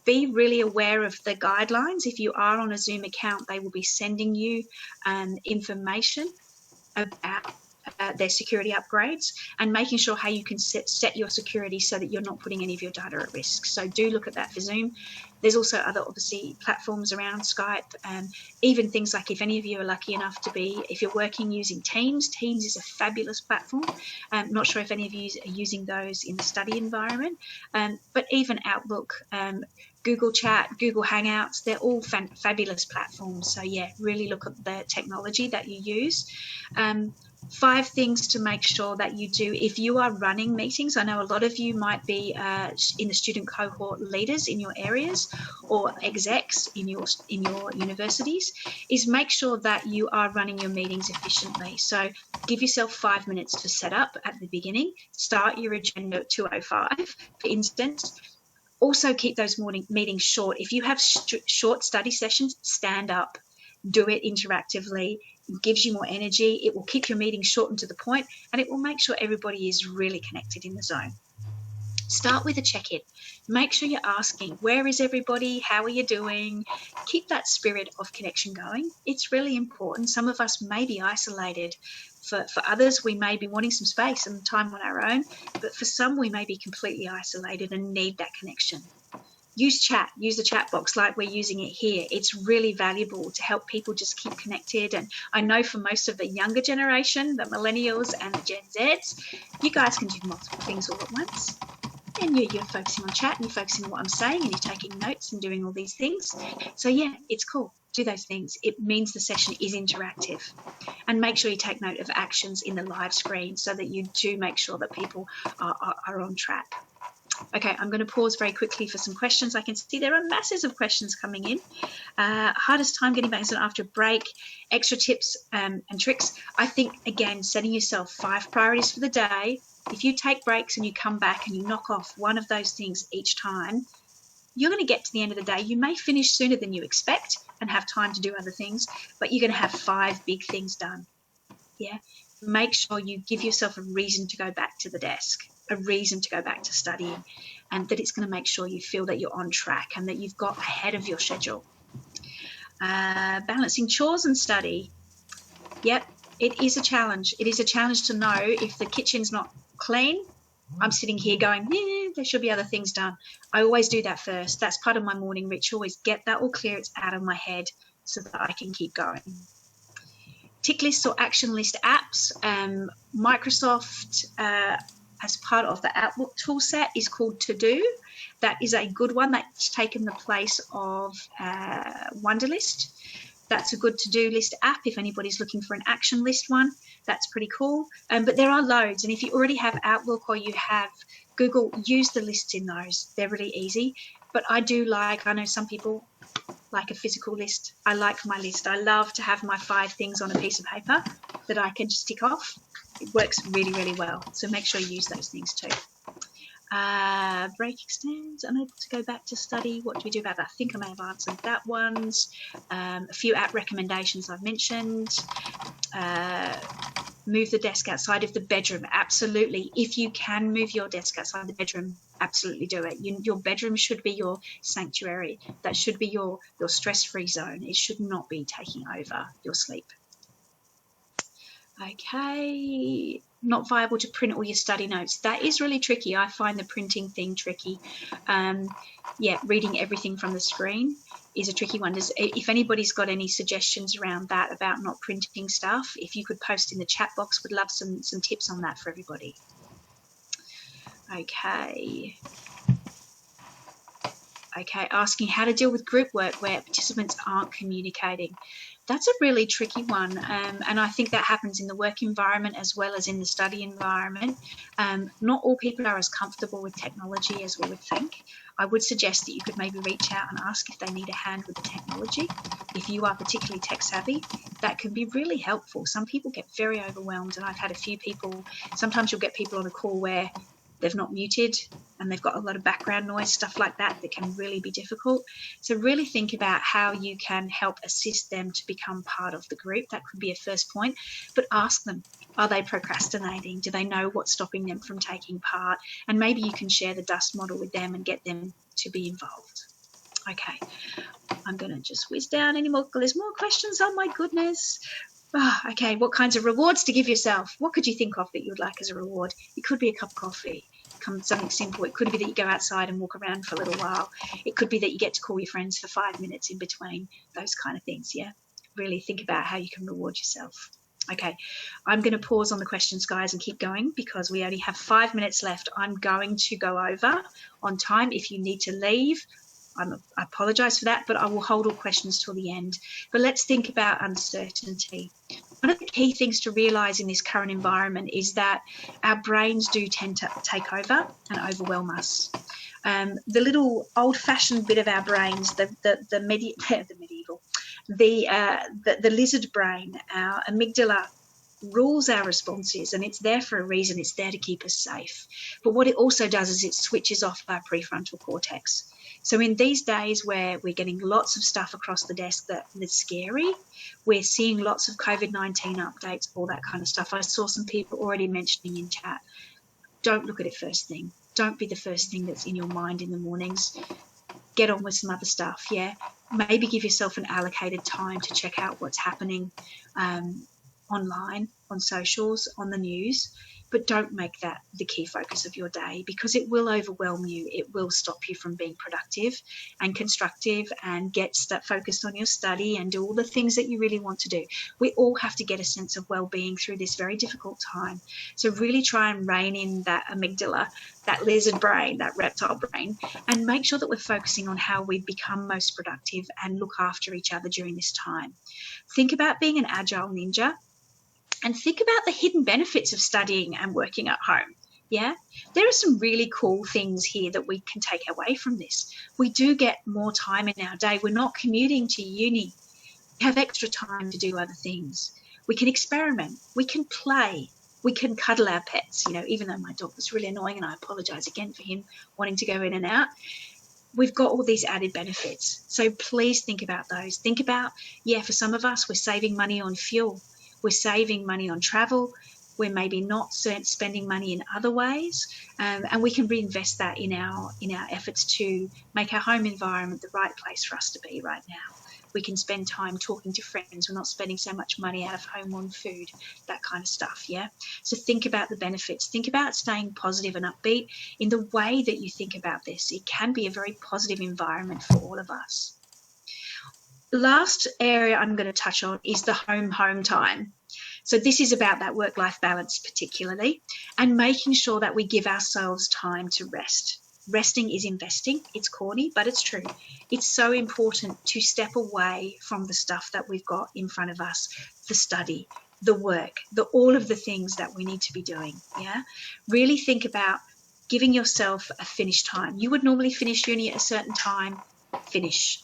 Be really aware of the guidelines. If you are on a Zoom account, they will be sending you information about their security upgrades, and making sure how you can set your security so that you're not putting any of your data at risk. So do look at that for Zoom. There's also other, obviously, platforms around Skype, and even things like, if any of you are lucky enough to be, if you're working using Teams, Teams is a fabulous platform. I'm not sure if any of you are using those in the study environment, but even Outlook, Google Chat, Google Hangouts, they're all fabulous platforms. So yeah, really look at the technology that you use. 5 things to make sure that you do if you are running meetings. I know a lot of you might be in the student cohort leaders in your areas, or execs in your universities, is make sure that you are running your meetings efficiently. So give yourself 5 minutes to set up at the beginning. Start your agenda at 2:05, for instance. Also keep those morning meetings short. If you have short study sessions, stand up, do it interactively. It gives you more energy. It will keep your meeting short and to the point, and it will make sure everybody is really connected in the zone. Start with a check-in. Make sure you're asking, where is everybody? How are you doing? Keep that spirit of connection going. It's really important. Some of us may be isolated. For others, we may be wanting some space and time on our own, but for some, we may be completely isolated and need that connection. Use chat, use the chat box like we're using it here. It's really valuable to help people just keep connected. And I know for most of the younger generation, the millennials and the Gen Zs, you guys can do multiple things all at once. And you're focusing on chat, and you're focusing on what I'm saying, and you're taking notes and doing all these things. So yeah, it's cool. Do those things. It means the session is interactive. And make sure you take note of actions in the live screen so that you do make sure that people are on track. Okay, I'm going to pause very quickly for some questions. I can see there are masses of questions coming in. Hardest time getting back after a break, extra tips and tricks. I think, again, setting yourself 5 priorities for the day. If you take breaks and you come back and you knock off one of those things each time, you're going to get to the end of the day. You may finish sooner than you expect and have time to do other things, but you're going to have 5 big things done. Yeah. Make sure you give yourself a reason to go back to the desk, a reason to go back to studying, and that it's going to make sure you feel that you're on track and that you've got ahead of your schedule. Balancing chores and study. Yep, it is a challenge. It is a challenge to know if the kitchen's not clean. I'm sitting here going, yeah, there should be other things done. I always do that first. That's part of my morning ritual, is get that all clear. It's out of my head so that I can keep going. Tick lists or action list apps. Microsoft, as part of the Outlook toolset, is called To Do. That is a good one. That's taken the place of Wunderlist. That's a good to-do list app if anybody's looking for an action list one. That's pretty cool. But there are loads. And if you already have Outlook or you have Google, use the lists in those. They're really easy. But I know some people like a physical list. I like my list. I love to have my 5 things on a piece of paper that I can just tick off. It works really, really well. So make sure you use those things too. Break extends, unable to go back to study. What do we do about that? I think I may have answered that one. A few app recommendations I've mentioned. Move the desk outside of the bedroom. Absolutely. If you can move your desk outside the bedroom, absolutely do it. Your bedroom should be your sanctuary. That should be your stress-free zone. It should not be taking over your sleep. Okay. Not viable to print all your study notes. That is really tricky. I find the printing thing tricky. Yeah, reading everything from the screen is a tricky one. If anybody's got any suggestions around that, about not printing stuff, if you could post in the chat box, would love some tips on that for everybody. Okay. Okay, asking how to deal with group work where participants aren't communicating. That's a really tricky one, and I think that happens in the work environment as well as in the study environment. Not all people are as comfortable with technology as we would think. I would suggest that you could maybe reach out and ask if they need a hand with the technology. If you are particularly tech savvy, that can be really helpful. Some people get very overwhelmed, and I've had a few people, sometimes you'll get people on a call where they've not muted and they've got a lot of background noise, stuff like that can really be difficult. So really think about how you can help assist them to become part of the group. That could be a first point, but ask them, are they procrastinating? Do they know what's stopping them from taking part? And maybe you can share the DUST model with them and get them to be involved. Okay, I'm going to just whiz down any more. There's more questions. Oh my goodness. Okay, what kinds of rewards to give yourself? What could you think of that you would like as a reward? It could be a cup of coffee, something simple. It could be that you go outside and walk around for a little while. It could be that you get to call your friends for 5 minutes in between, those kind of things, yeah? Really think about how you can reward yourself. Okay, I'm going to pause on the questions, guys, and keep going because we only have 5 minutes left. I'm going to go over on time. If you need to leave, I apologise for that, but I will hold all questions till the end. But let's think about uncertainty. One of the key things to realise in this current environment is that our brains do tend to take over and overwhelm us. The little old-fashioned bit of our brains, the lizard brain, our amygdala, rules our responses, and it's there for a reason. It's there to keep us safe. But what it also does is it switches off our prefrontal cortex. So in these days where we're getting lots of stuff across the desk that's scary, we're seeing lots of COVID-19 updates, all that kind of stuff. I saw some people already mentioning in chat, don't look at it first thing. Don't be the first thing that's in your mind in the mornings. Get on with some other stuff, yeah? Maybe give yourself an allocated time to check out what's happening online, on socials, on the news, but don't make that the key focus of your day because it will overwhelm you. It will stop you from being productive and constructive and get focused on your study and do all the things that you really want to do. We all have to get a sense of well-being through this very difficult time. So really try and rein in that amygdala, that lizard brain, that reptile brain, and make sure that we're focusing on how we become most productive and look after each other during this time. Think about being an agile ninja. And think about the hidden benefits of studying and working at home. Yeah, there are some really cool things here that we can take away from this. We do get more time in our day. We're not commuting to uni. We have extra time to do other things. We can experiment. We can play. We can cuddle our pets, even though my dog was really annoying, and I apologise again for him wanting to go in and out. We've got all these added benefits. So please think about those. Think about, for some of us, we're saving money on fuel. We're saving money on travel. We're maybe not spending money in other ways, and we can reinvest that in our efforts to make our home environment the right place for us to be right now. We can spend time talking to friends. We're not spending so much money out of home on food, that kind of stuff, yeah? So think about the benefits. Think about staying positive and upbeat in the way that you think about this. It can be a very positive environment for all of us. The last area I'm going to touch on is the home time. So this is about that work-life balance particularly, and making sure that we give ourselves time to rest. Resting is investing. It's corny, but it's true. It's so important to step away from the stuff that we've got in front of us, the study, the work, all of the things that we need to be doing, yeah? Really think about giving yourself a finish time. You would normally finish uni at a certain time, finish.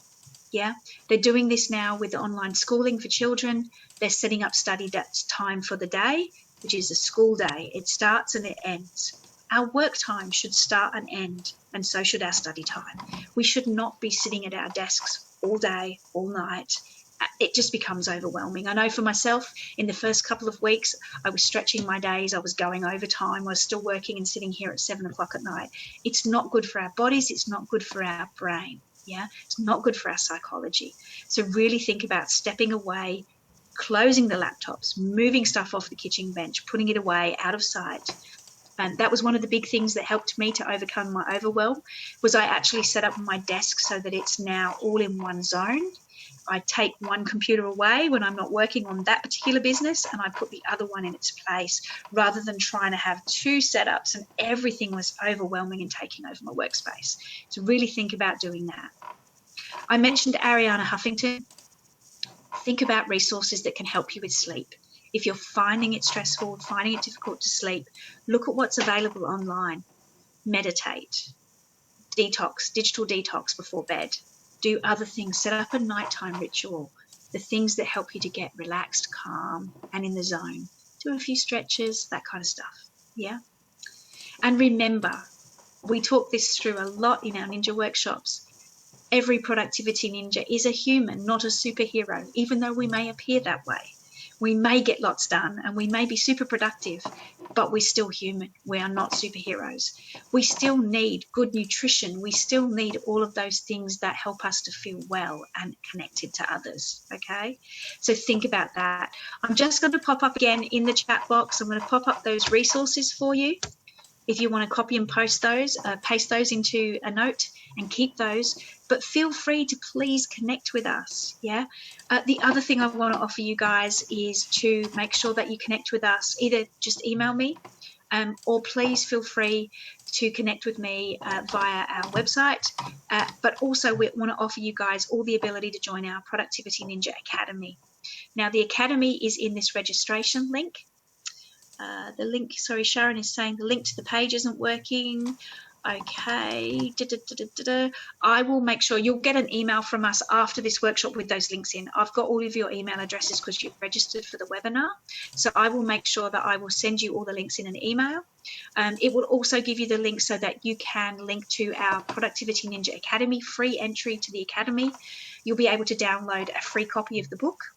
Yeah, they're doing this now with the online schooling for children. They're setting up study time for the day, which is a school day. It starts and it ends. Our work time should start and end, and so should our study time. We should not be sitting at our desks all day, all night. It just becomes overwhelming. I know for myself, in the first couple of weeks, I was stretching my days. I was going overtime. I was still working and sitting here at 7 o'clock at night. It's not good for our bodies. It's not good for our brain. Yeah, it's not good for our psychology. So really think about stepping away, closing the laptops, moving stuff off the kitchen bench, putting it away, out of sight. And that was one of the big things that helped me to overcome my overwhelm, was I actually set up my desk so that it's now all in one zone. I take one computer away when I'm not working on that particular business, and I put the other one in its place, rather than trying to have two setups, and everything was overwhelming and taking over my workspace. So really think about doing that. I mentioned Arianna Huffington. Think about resources that can help you with sleep. If you're finding it stressful, finding it difficult to sleep, look at what's available online. Meditate, digital detox before bed. Do other things, set up a nighttime ritual, the things that help you to get relaxed, calm, and in the zone. Do a few stretches, that kind of stuff, yeah? And remember, we talk this through a lot in our ninja workshops. Every productivity ninja is a human, not a superhero, even though we may appear that way. We may get lots done and we may be super productive, but we're still human. We are not superheroes. We still need good nutrition. We still need all of those things that help us to feel well and connected to others, okay? So think about that. I'm just going to pop up again in the chat box. I'm going to pop up those resources for you. If you want to copy and paste those into a note and keep those, but feel free to please connect with us. Yeah. The other thing I want to offer you guys is to make sure that you connect with us. Either just email me, or please feel free to connect with me via our website. But also we want to offer you guys all the ability to join our Productivity Ninja Academy. Now the Academy is in this registration link. The link, sorry, Sharon is saying the link to the page isn't working. Okay. I will make sure you'll get an email from us after this workshop with those links in. I've got all of your email addresses because you've registered for the webinar. So I will make sure that I will send you all the links in an email. It will also give you the link so that you can link to our Productivity Ninja Academy, free entry to the Academy. You'll be able to download a free copy of the book,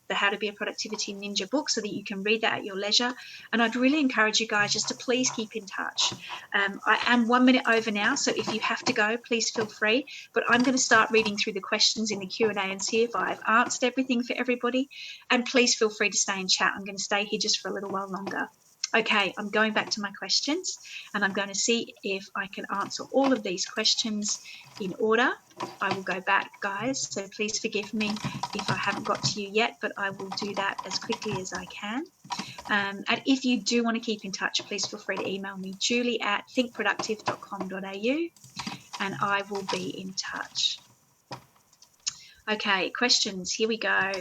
the How to Be a Productivity Ninja book, so that you can read that at your leisure. And I'd really encourage you guys just to please keep in touch. I am 1 minute over now, so if you have to go, please feel free. But I'm going to start reading through the questions in the Q&A and see if I've answered everything for everybody. And please feel free to stay in chat. I'm going to stay here just for a little while longer. Okay, I'm going back to my questions and I'm going to see if I can answer all of these questions in order. I will go back, guys, so please forgive me if I haven't got to you yet, but I will do that as quickly as I can. And if you do want to keep in touch, please feel free to email me, julie@thinkproductive.com.au, and I will be in touch. Okay, questions, here we go.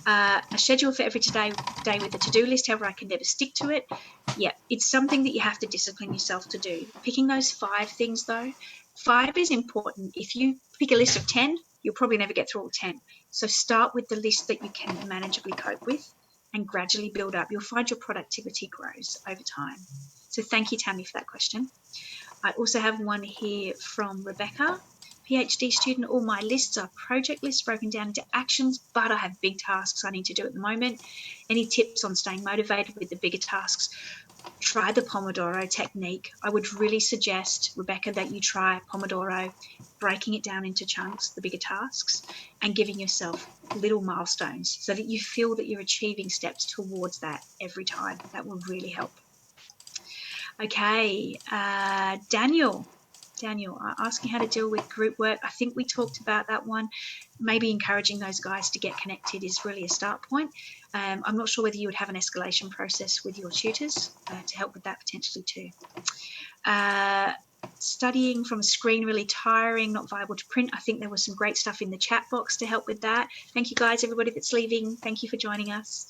A schedule for every day with a to-do list, however I can never stick to it. Yeah, it's something that you have to discipline yourself to do. Picking those 5 things though, 5 is important. If you pick a list of 10, you'll probably never get through all 10. So start with the list that you can manageably cope with and gradually build up. You'll find your productivity grows over time. So thank you, Tammy, for that question. I also have one here from Rebecca. PhD student, all my lists are project lists broken down into actions, but I have big tasks I need to do at the moment. Any tips on staying motivated with the bigger tasks? Try the Pomodoro technique. I would really suggest, Rebecca, that you try Pomodoro, breaking it down into chunks, the bigger tasks, and giving yourself little milestones so that you feel that you're achieving steps towards that every time. That will really help. Okay, Daniel, asking how to deal with group work. I think we talked about that one. Maybe encouraging those guys to get connected is really a start point. I'm not sure whether you would have an escalation process with your tutors to help with that potentially too. Studying from a screen really tiring, not viable to print. I think there was some great stuff in the chat box to help with that. Thank you guys, everybody that's leaving. Thank you for joining us.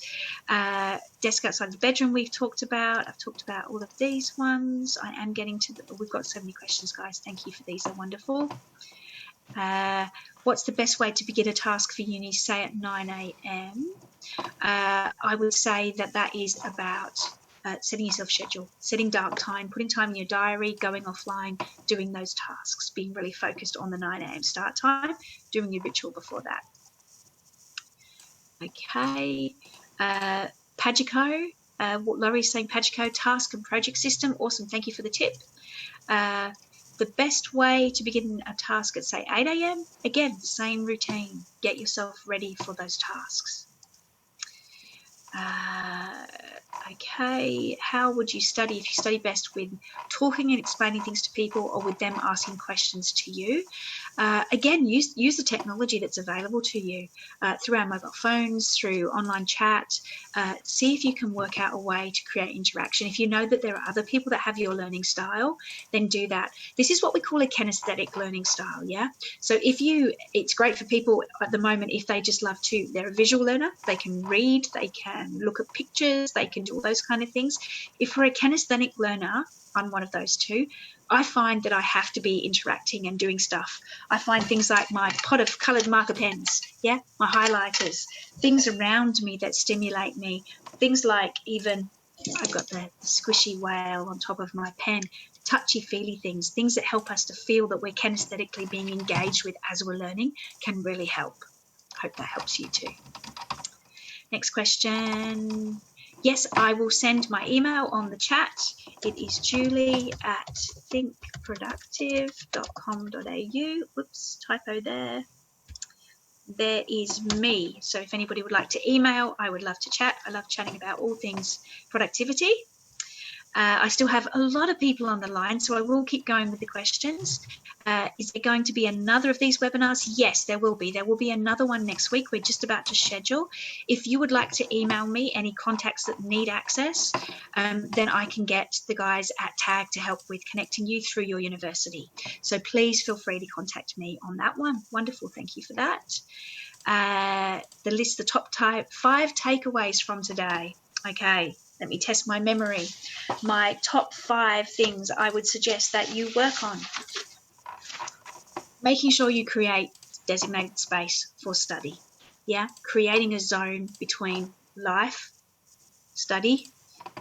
Desk outside the bedroom we've talked about. I've talked about all of these ones. I am getting to we've got so many questions, guys. Thank you for these, they're wonderful. What's the best way to begin a task for uni, say at 9 a.m? I would say that is about setting yourself a schedule, setting dark time, putting time in your diary, going offline, doing those tasks, being really focused on the 9 a.m. start time, doing your ritual before that. Okay, Pagico, what Laurie's saying, Pagico, task and project system, awesome, thank you for the tip. The best way to begin a task at, say, 8 a.m, again, same routine, get yourself ready for those tasks. Okay, how would you study if you study best with talking and explaining things to people or with them asking questions to you? Again, use the technology that's available to you through our mobile phones, through online chat. See if you can work out a way to create interaction. If you know that there are other people that have your learning style, then do that. This is what we call a kinesthetic learning style, yeah? So it's great for people at the moment if they just love to, they're a visual learner, they can read, they can look at pictures, they can do all those kind of things. If we're a kinesthetic learner, I'm one of those too, I find that I have to be interacting and doing stuff. I find things like my pot of coloured marker pens, yeah, my highlighters, things around me that stimulate me, things like even, I've got the squishy whale on top of my pen, touchy-feely things that help us to feel that we're kinesthetically being engaged with as we're learning can really help. Hope that helps you too. Next question. Yes, I will send my email on the chat. It is julie@thinkproductive.com.au. Whoops, typo there. There is me. So if anybody would like to email, I would love to chat. I love chatting about all things productivity. I still have a lot of people on the line, so I will keep going with the questions. Is there going to be another of these webinars? Yes, there will be. There will be another one next week. We're just about to schedule. If you would like to email me any contacts that need access, then I can get the guys at TAG to help with connecting you through your university. So please feel free to contact me on that one. Wonderful. Thank you for that. The top 5 takeaways from today. Okay. Let me test my memory. My top 5 things I would suggest that you work on. Making sure you create designated space for study. Yeah, creating a zone between life, study,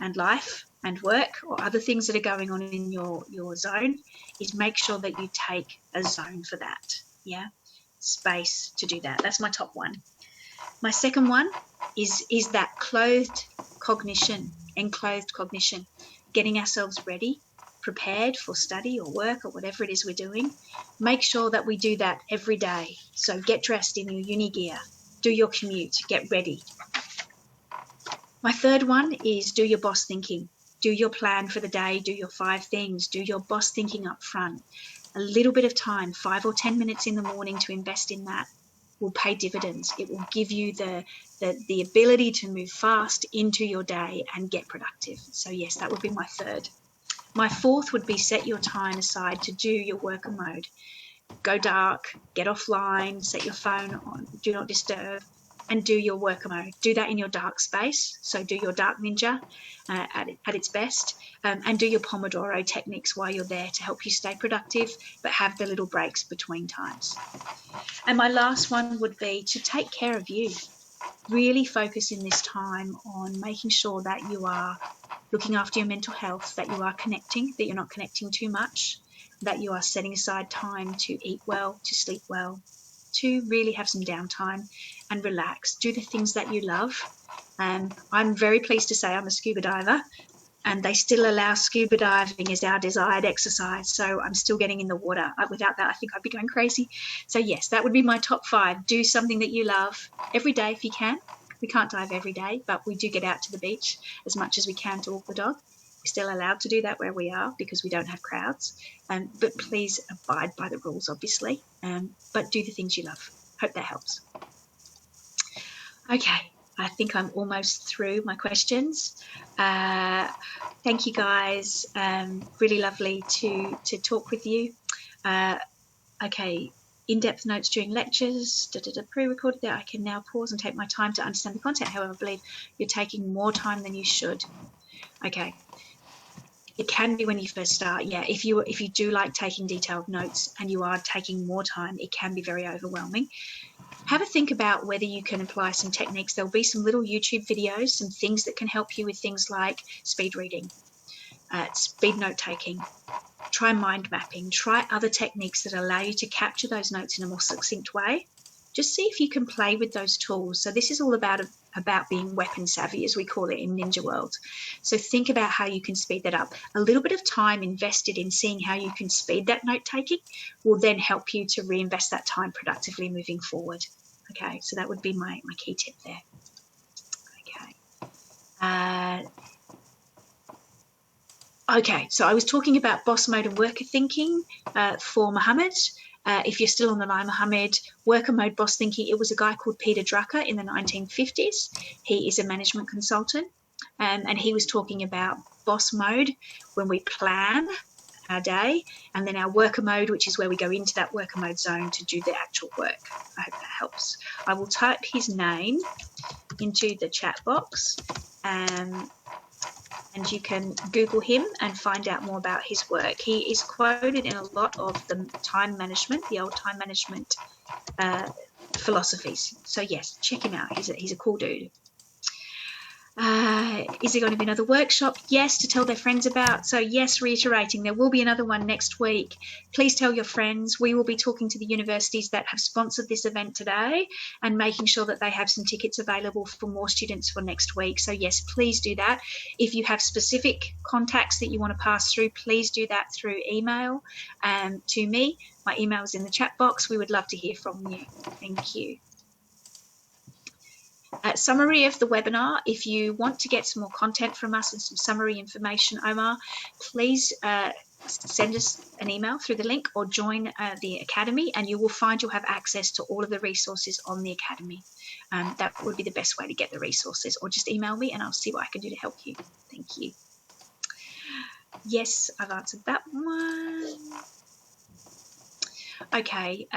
and life and work, or other things that are going on in your zone, is make sure that you take a zone for that. Yeah, space to do that. That's my top one. My second one is that enclosed cognition, getting ourselves ready, prepared for study or work or whatever it is we're doing. Make sure that we do that every day. So get dressed in your uni gear, do your commute, get ready. My third one is do your boss thinking. Do your plan for the day, do your 5 things, do your boss thinking up front. A little bit of time, 5 or 10 minutes in the morning to invest in that will pay dividends. It will give you the ability to move fast into your day and get productive. So yes, that would be my third. My fourth would be set your time aside to do your worker mode. Go dark, get offline, set your phone on do not disturb, and do your worker mode. Do that in your dark space. So do your dark ninja at its best, and do your Pomodoro techniques while you're there to help you stay productive, but have the little breaks between times. And my last one would be to take care of you. Really focus in this time on making sure that you are looking after your mental health, that you are connecting, that you're not connecting too much, that you are setting aside time to eat well, to sleep well, to really have some downtime and relax. Do the things that you love. I'm very pleased to say I'm a scuba diver, and they still allow scuba diving as our desired exercise. So I'm still getting in the water. Without that, I think I'd be going crazy. So yes, that would be my top 5. Do something that you love every day if you can. We can't dive every day, but we do get out to the beach as much as we can to walk the dog. We're still allowed to do that where we are because we don't have crowds. But please abide by the rules, obviously. But do the things you love. Hope that helps. Okay. I think I'm almost through my questions. Thank you guys. Really lovely to talk with you. Okay, in-depth notes during lectures, pre-recorded there. I can now pause and take my time to understand the content. However, I believe you're taking more time than you should. Okay. It can be when you first start. Yeah, if you do like taking detailed notes and you are taking more time, it can be very overwhelming. Have a think about whether you can apply some techniques. There'll be some little YouTube videos, some things that can help you with things like speed reading, speed note taking. Try mind mapping. Try other techniques that allow you to capture those notes in a more succinct way. Just see if you can play with those tools. So this is all about being weapon savvy, as we call it in Ninja World. So think about how you can speed that up. A little bit of time invested in seeing how you can speed that note taking will then help you to reinvest that time productively moving forward. Okay, so that would be my key tip there. Okay. Okay, so I was talking about boss mode and worker thinking for Mohammed. If you're still on the line, Mohammed, worker mode boss thinking, it was a guy called Peter Drucker in the 1950s. He is a management consultant, and he was talking about boss mode when we plan our day, and then our worker mode, which is where we go into that worker mode zone to do the actual work. I hope that helps. I will type his name into the chat box, and you can Google him and find out more about his work. He is quoted in a lot of the time management, the old time management philosophies. So yes, check him out. He's a cool dude. Is there going to be another workshop? Yes, to tell their friends about. So yes, reiterating, there will be another one next week. Please tell your friends. We will be talking to the universities that have sponsored this event today and making sure that they have some tickets available for more students for next week. So yes, please do that. If you have specific contacts that you want to pass through, please do that through email to me. My email is in the chat box. We would love to hear from you. Thank you. Summary of the webinar. If you want to get some more content from us and some summary information, Omar, please send us an email through the link or join the Academy, and you will find you'll have access to all of the resources on the Academy. That would be the best way to get the resources, or just email me and I'll see what I can do to help you. Thank you. Yes, I've answered that one. Okay.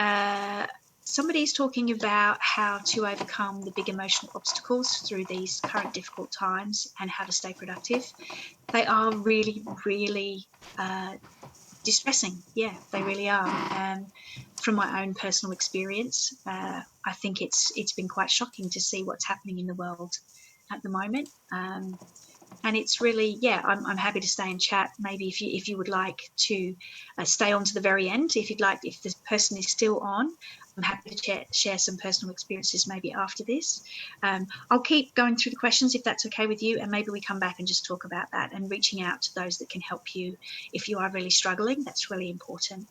Somebody's talking about how to overcome the big emotional obstacles through these current difficult times and how to stay productive. They are really, really distressing. Yeah, they really are. From my own personal experience, I think it's been quite shocking to see what's happening in the world at the moment. And it's really, yeah, I'm happy to stay and chat. Maybe if you would like to stay on to the very end, if you'd like, if the person is still on, I'm happy to share some personal experiences maybe after this. I'll keep going through the questions if that's okay with you, and maybe we come back and just talk about that and reaching out to those that can help you if you are really struggling. That's really important.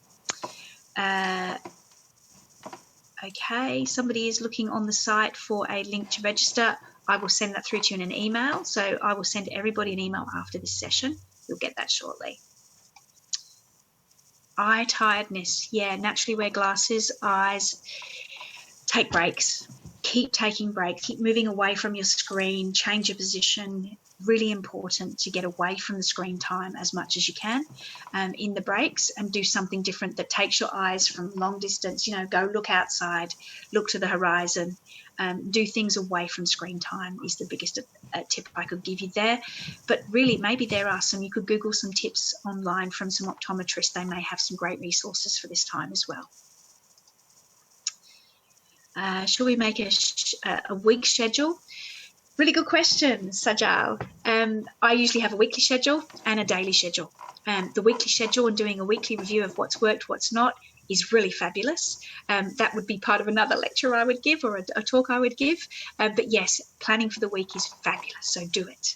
Okay, somebody is looking on the site for a link to register. I will send that through to you in an email. So I will send everybody an email after this session. You'll get that shortly. Eye tiredness. Yeah, naturally wear glasses. Eyes, take breaks. Keep taking breaks. Keep moving away from your screen. Change your position. Really important to get away from the screen time as much as you can in the breaks, and do something different that takes your eyes from long distance. You know, go look outside, look to the horizon. Do things away from screen time is the biggest tip I could give you there. But really, maybe there are some, you could Google some tips online from some optometrists. They may have some great resources for this time as well. Should we make a week schedule? Really good question, Sajal. I usually have a weekly schedule and a daily schedule. The weekly schedule and doing a weekly review of what's worked, what's not, is really fabulous. That would be part of another lecture I would give, or a talk I would give. But yes, planning for the week is fabulous, so do it.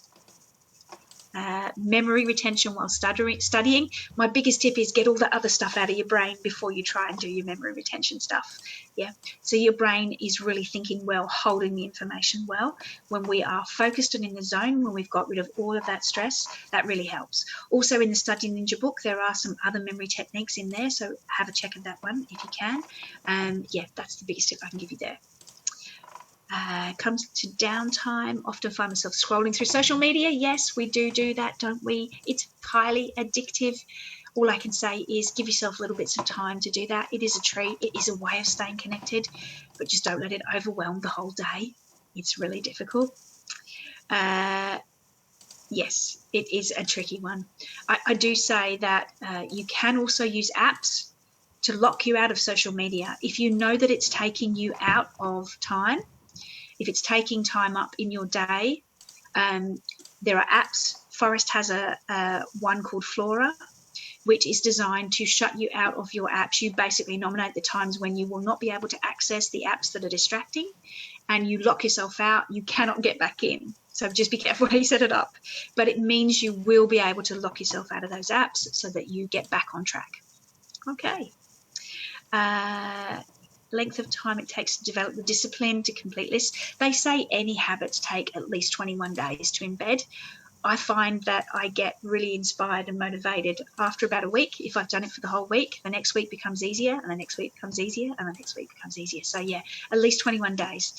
Memory retention while studying. My biggest tip is get all the other stuff out of your brain before you try and do your memory retention stuff. Yeah, so your brain is really thinking well, holding the information well. When we are focused and in the zone, when we've got rid of all of that stress, that really helps. Also in the Study Ninja book, there are some other memory techniques in there, so have a check of that one if you can. Yeah, that's the biggest tip I can give you there. Comes to downtime, often find myself scrolling through social media. Yes, we do that, don't we? It's highly addictive. All I can say is give yourself little bits of time to do that. It is a treat. It is a way of staying connected, but just don't let it overwhelm the whole day. It's really difficult. Yes, it is a tricky one. I do say that you can also use apps to lock you out of social media. If you know that it's taking you out of time, if it's taking time up in your day, there are apps. Forest has a one called Flora, which is designed to shut you out of your apps. You basically nominate the times when you will not be able to access the apps that are distracting, and you lock yourself out. You cannot get back in. So just be careful how you set it up. But it means you will be able to lock yourself out of those apps so that you get back on track. Okay. Length of time it takes to develop the discipline to complete lists. They say any habits take at least 21 days to embed. I find that I get really inspired and motivated after about a week. If I've done it for the whole week, the next week becomes easier, and the next week becomes easier, and the next week becomes easier. So yeah, at least 21 days.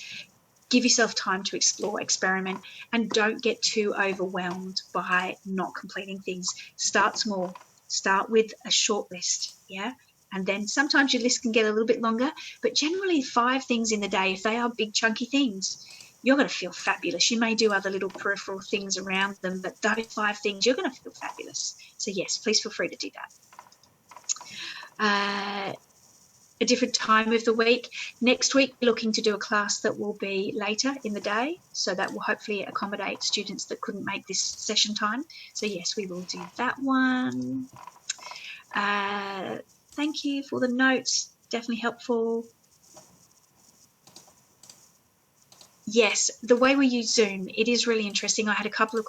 Give yourself time to explore, experiment, and don't get too overwhelmed by not completing things. Start small. Start with a short list, yeah? And then sometimes your list can get a little bit longer, but generally 5 things in the day, if they are big chunky things, you're going to feel fabulous. You may do other little peripheral things around them, but those 5 things, you're going to feel fabulous. So yes, please feel free to do that. a different time of the week. Next week, we're looking to do a class that will be later in the day, so that will hopefully accommodate students that couldn't make this session time. So yes, we will do that one. Thank you for the notes, definitely helpful. Yes, the way we use Zoom, it is really interesting. I had a couple of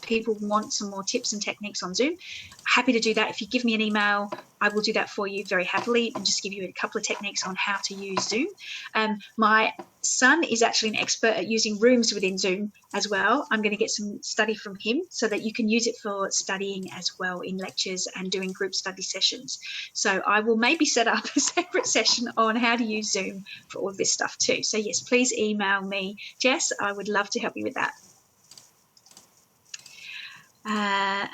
people want some more tips and techniques on Zoom. Happy to do that. If you give me an email, I will do that for you very happily and just give you a couple of techniques on how to use Zoom. My son is actually an expert at using rooms within Zoom as well. I'm going to get some study from him so that you can use it for studying as well in lectures and doing group study sessions. So I will maybe set up a separate session on how to use Zoom for all this stuff too. So yes, please email me, Jess. I would love to help you with that.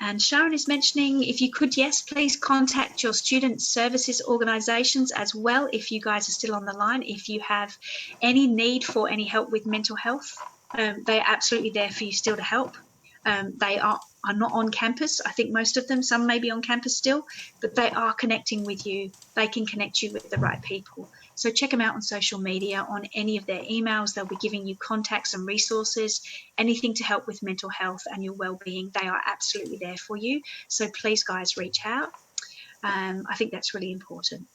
And Sharon is mentioning, if you could, yes, please contact your student services organisations as well if you guys are still on the line. If you have any need for any help with mental health, they are absolutely there for you still to help. They are not on campus. I think most of them, some may be on campus still, but they are connecting with you. They can connect you with the right people. So check them out on social media, on any of their emails. They'll be giving you contacts and resources, anything to help with mental health and your well-being. They are absolutely there for you. So please, guys, reach out. I think that's really important.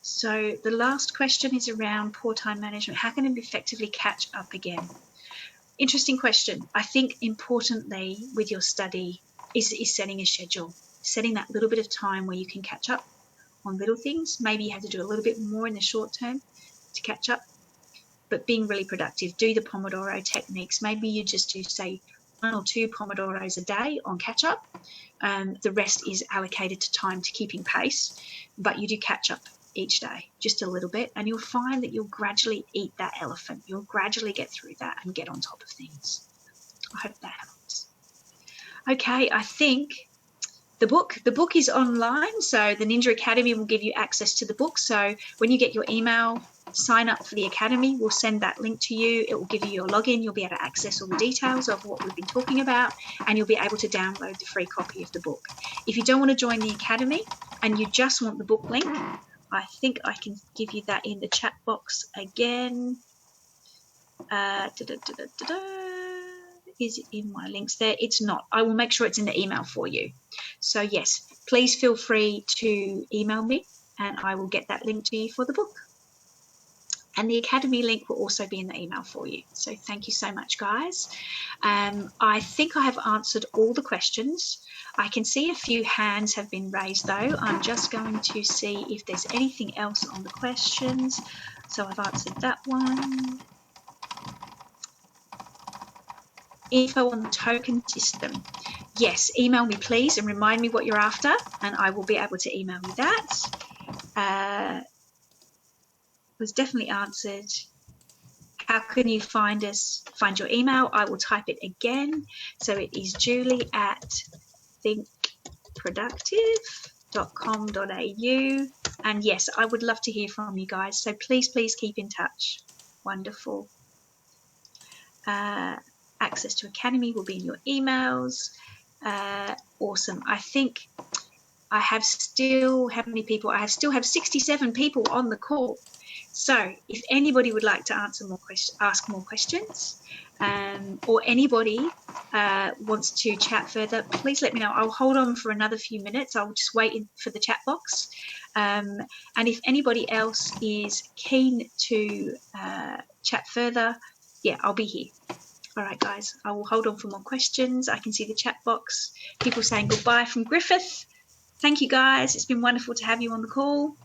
So the last question is around poor time management. How can I effectively catch up again? Interesting question. I think importantly with your study is setting a schedule, setting that little bit of time where you can catch up on little things. Maybe you have to do a little bit more in the short term to catch up, but being really productive. Do the Pomodoro techniques. Maybe you just do, say, 1 or 2 Pomodoros a day on catch up. The rest is allocated to time to keeping pace, but you do catch up each day, just a little bit, and you'll find that you'll gradually eat that elephant. You'll gradually get through that and get on top of things. I hope that helps. Okay, I think the book is online, so the Ninja Academy will give you access to the book. So when you get your email, sign up for the Academy. We'll send that link to you. It will give you your login. You'll be able to access all the details of what we've been talking about, and you'll be able to download the free copy of the book. If you don't want to join the Academy and you just want the book link, I think I can give you that in the chat box again. Is it in my links there? It's not. I will make sure it's in the email for you. So yes, please feel free to email me and I will get that link to you for the book. And the Academy link will also be in the email for you. So thank you so much, guys. I think I have answered all the questions. I can see a few hands have been raised though. I'm just going to see if there's anything else on the questions. So I've answered that one. Info on the token system. Yes, email me please and remind me what you're after and I will be able to email you that. Was definitely answered. How can you find us? Find your email. I will type it again. So it is julie@thinkproductive.com.au. And yes, I would love to hear from you guys. So please keep in touch. Wonderful. Access to Academy will be in your emails. Awesome. I think I have still, how many people? I still have 67 people on the call. So if anybody would like to ask more questions, or anybody wants to chat further, please let me know. I'll hold on for another few minutes. I'll just wait for the chat box. And if anybody else is keen to chat further, yeah, I'll be here. All right, guys, I will hold on for more questions. I can see the chat box. People saying goodbye from Griffith. Thank you, guys. It's been wonderful to have you on the call.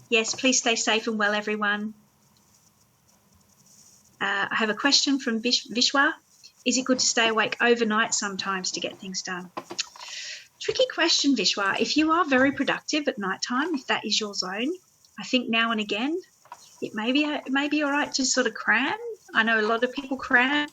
Yes, please stay safe and well, everyone. I have a question from Vishwa. Is it good to stay awake overnight sometimes to get things done? Tricky question, Vishwa. If you are very productive at night time, if that is your zone, I think now and again, it may be all right to sort of cram. I know a lot of people cram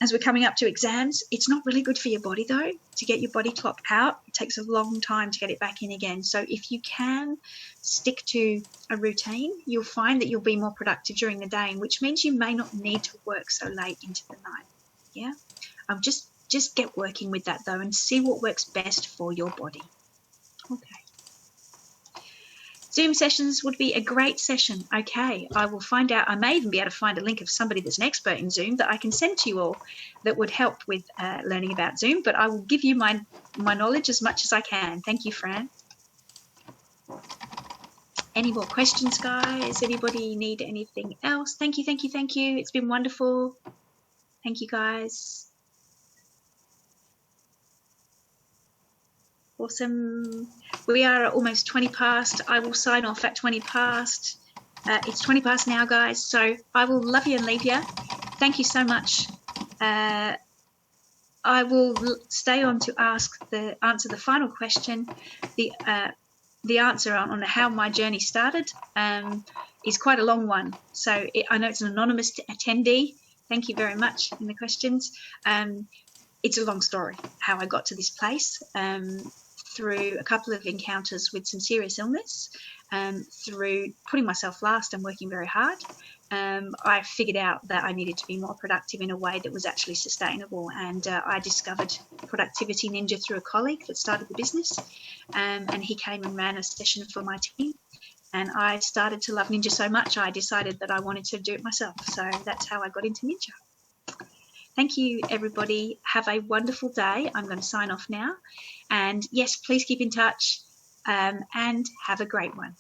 as we're coming up to exams. It's not really good for your body, though, to get your body clock out. It takes a long time to get it back in again. So if you can stick to a routine, you'll find that you'll be more productive during the day, which means you may not need to work so late into the night. Yeah, just just get working with that though and see what works best for your body. Okay. Zoom sessions would be a great session. Okay, I will find out. I may even be able to find a link of somebody that's an expert in Zoom that I can send to you all that would help with learning about Zoom, but I will give you my knowledge as much as I can. Thank you, Fran. Any more questions, guys? Anybody need anything else? Thank you, thank you, thank you. It's been wonderful. Thank you, guys. Awesome. We are almost 20 past. I will sign off at 20 past. It's 20 past now, guys. So I will love you and leave you. Thank you so much. I will stay on to answer the final question. The answer on how my journey started is quite a long one. So I know it's an anonymous attendee. Thank you very much in the questions. It's a long story, how I got to this place. Through a couple of encounters with some serious illness, through putting myself last and working very hard, I figured out that I needed to be more productive in a way that was actually sustainable. And I discovered Productivity Ninja through a colleague that started the business, and he came and ran a session for my team. And I started to love Ninja so much, I decided that I wanted to do it myself. So that's how I got into Ninja. Thank you, everybody. Have a wonderful day. I'm going to sign off now. And yes, please keep in touch and have a great one.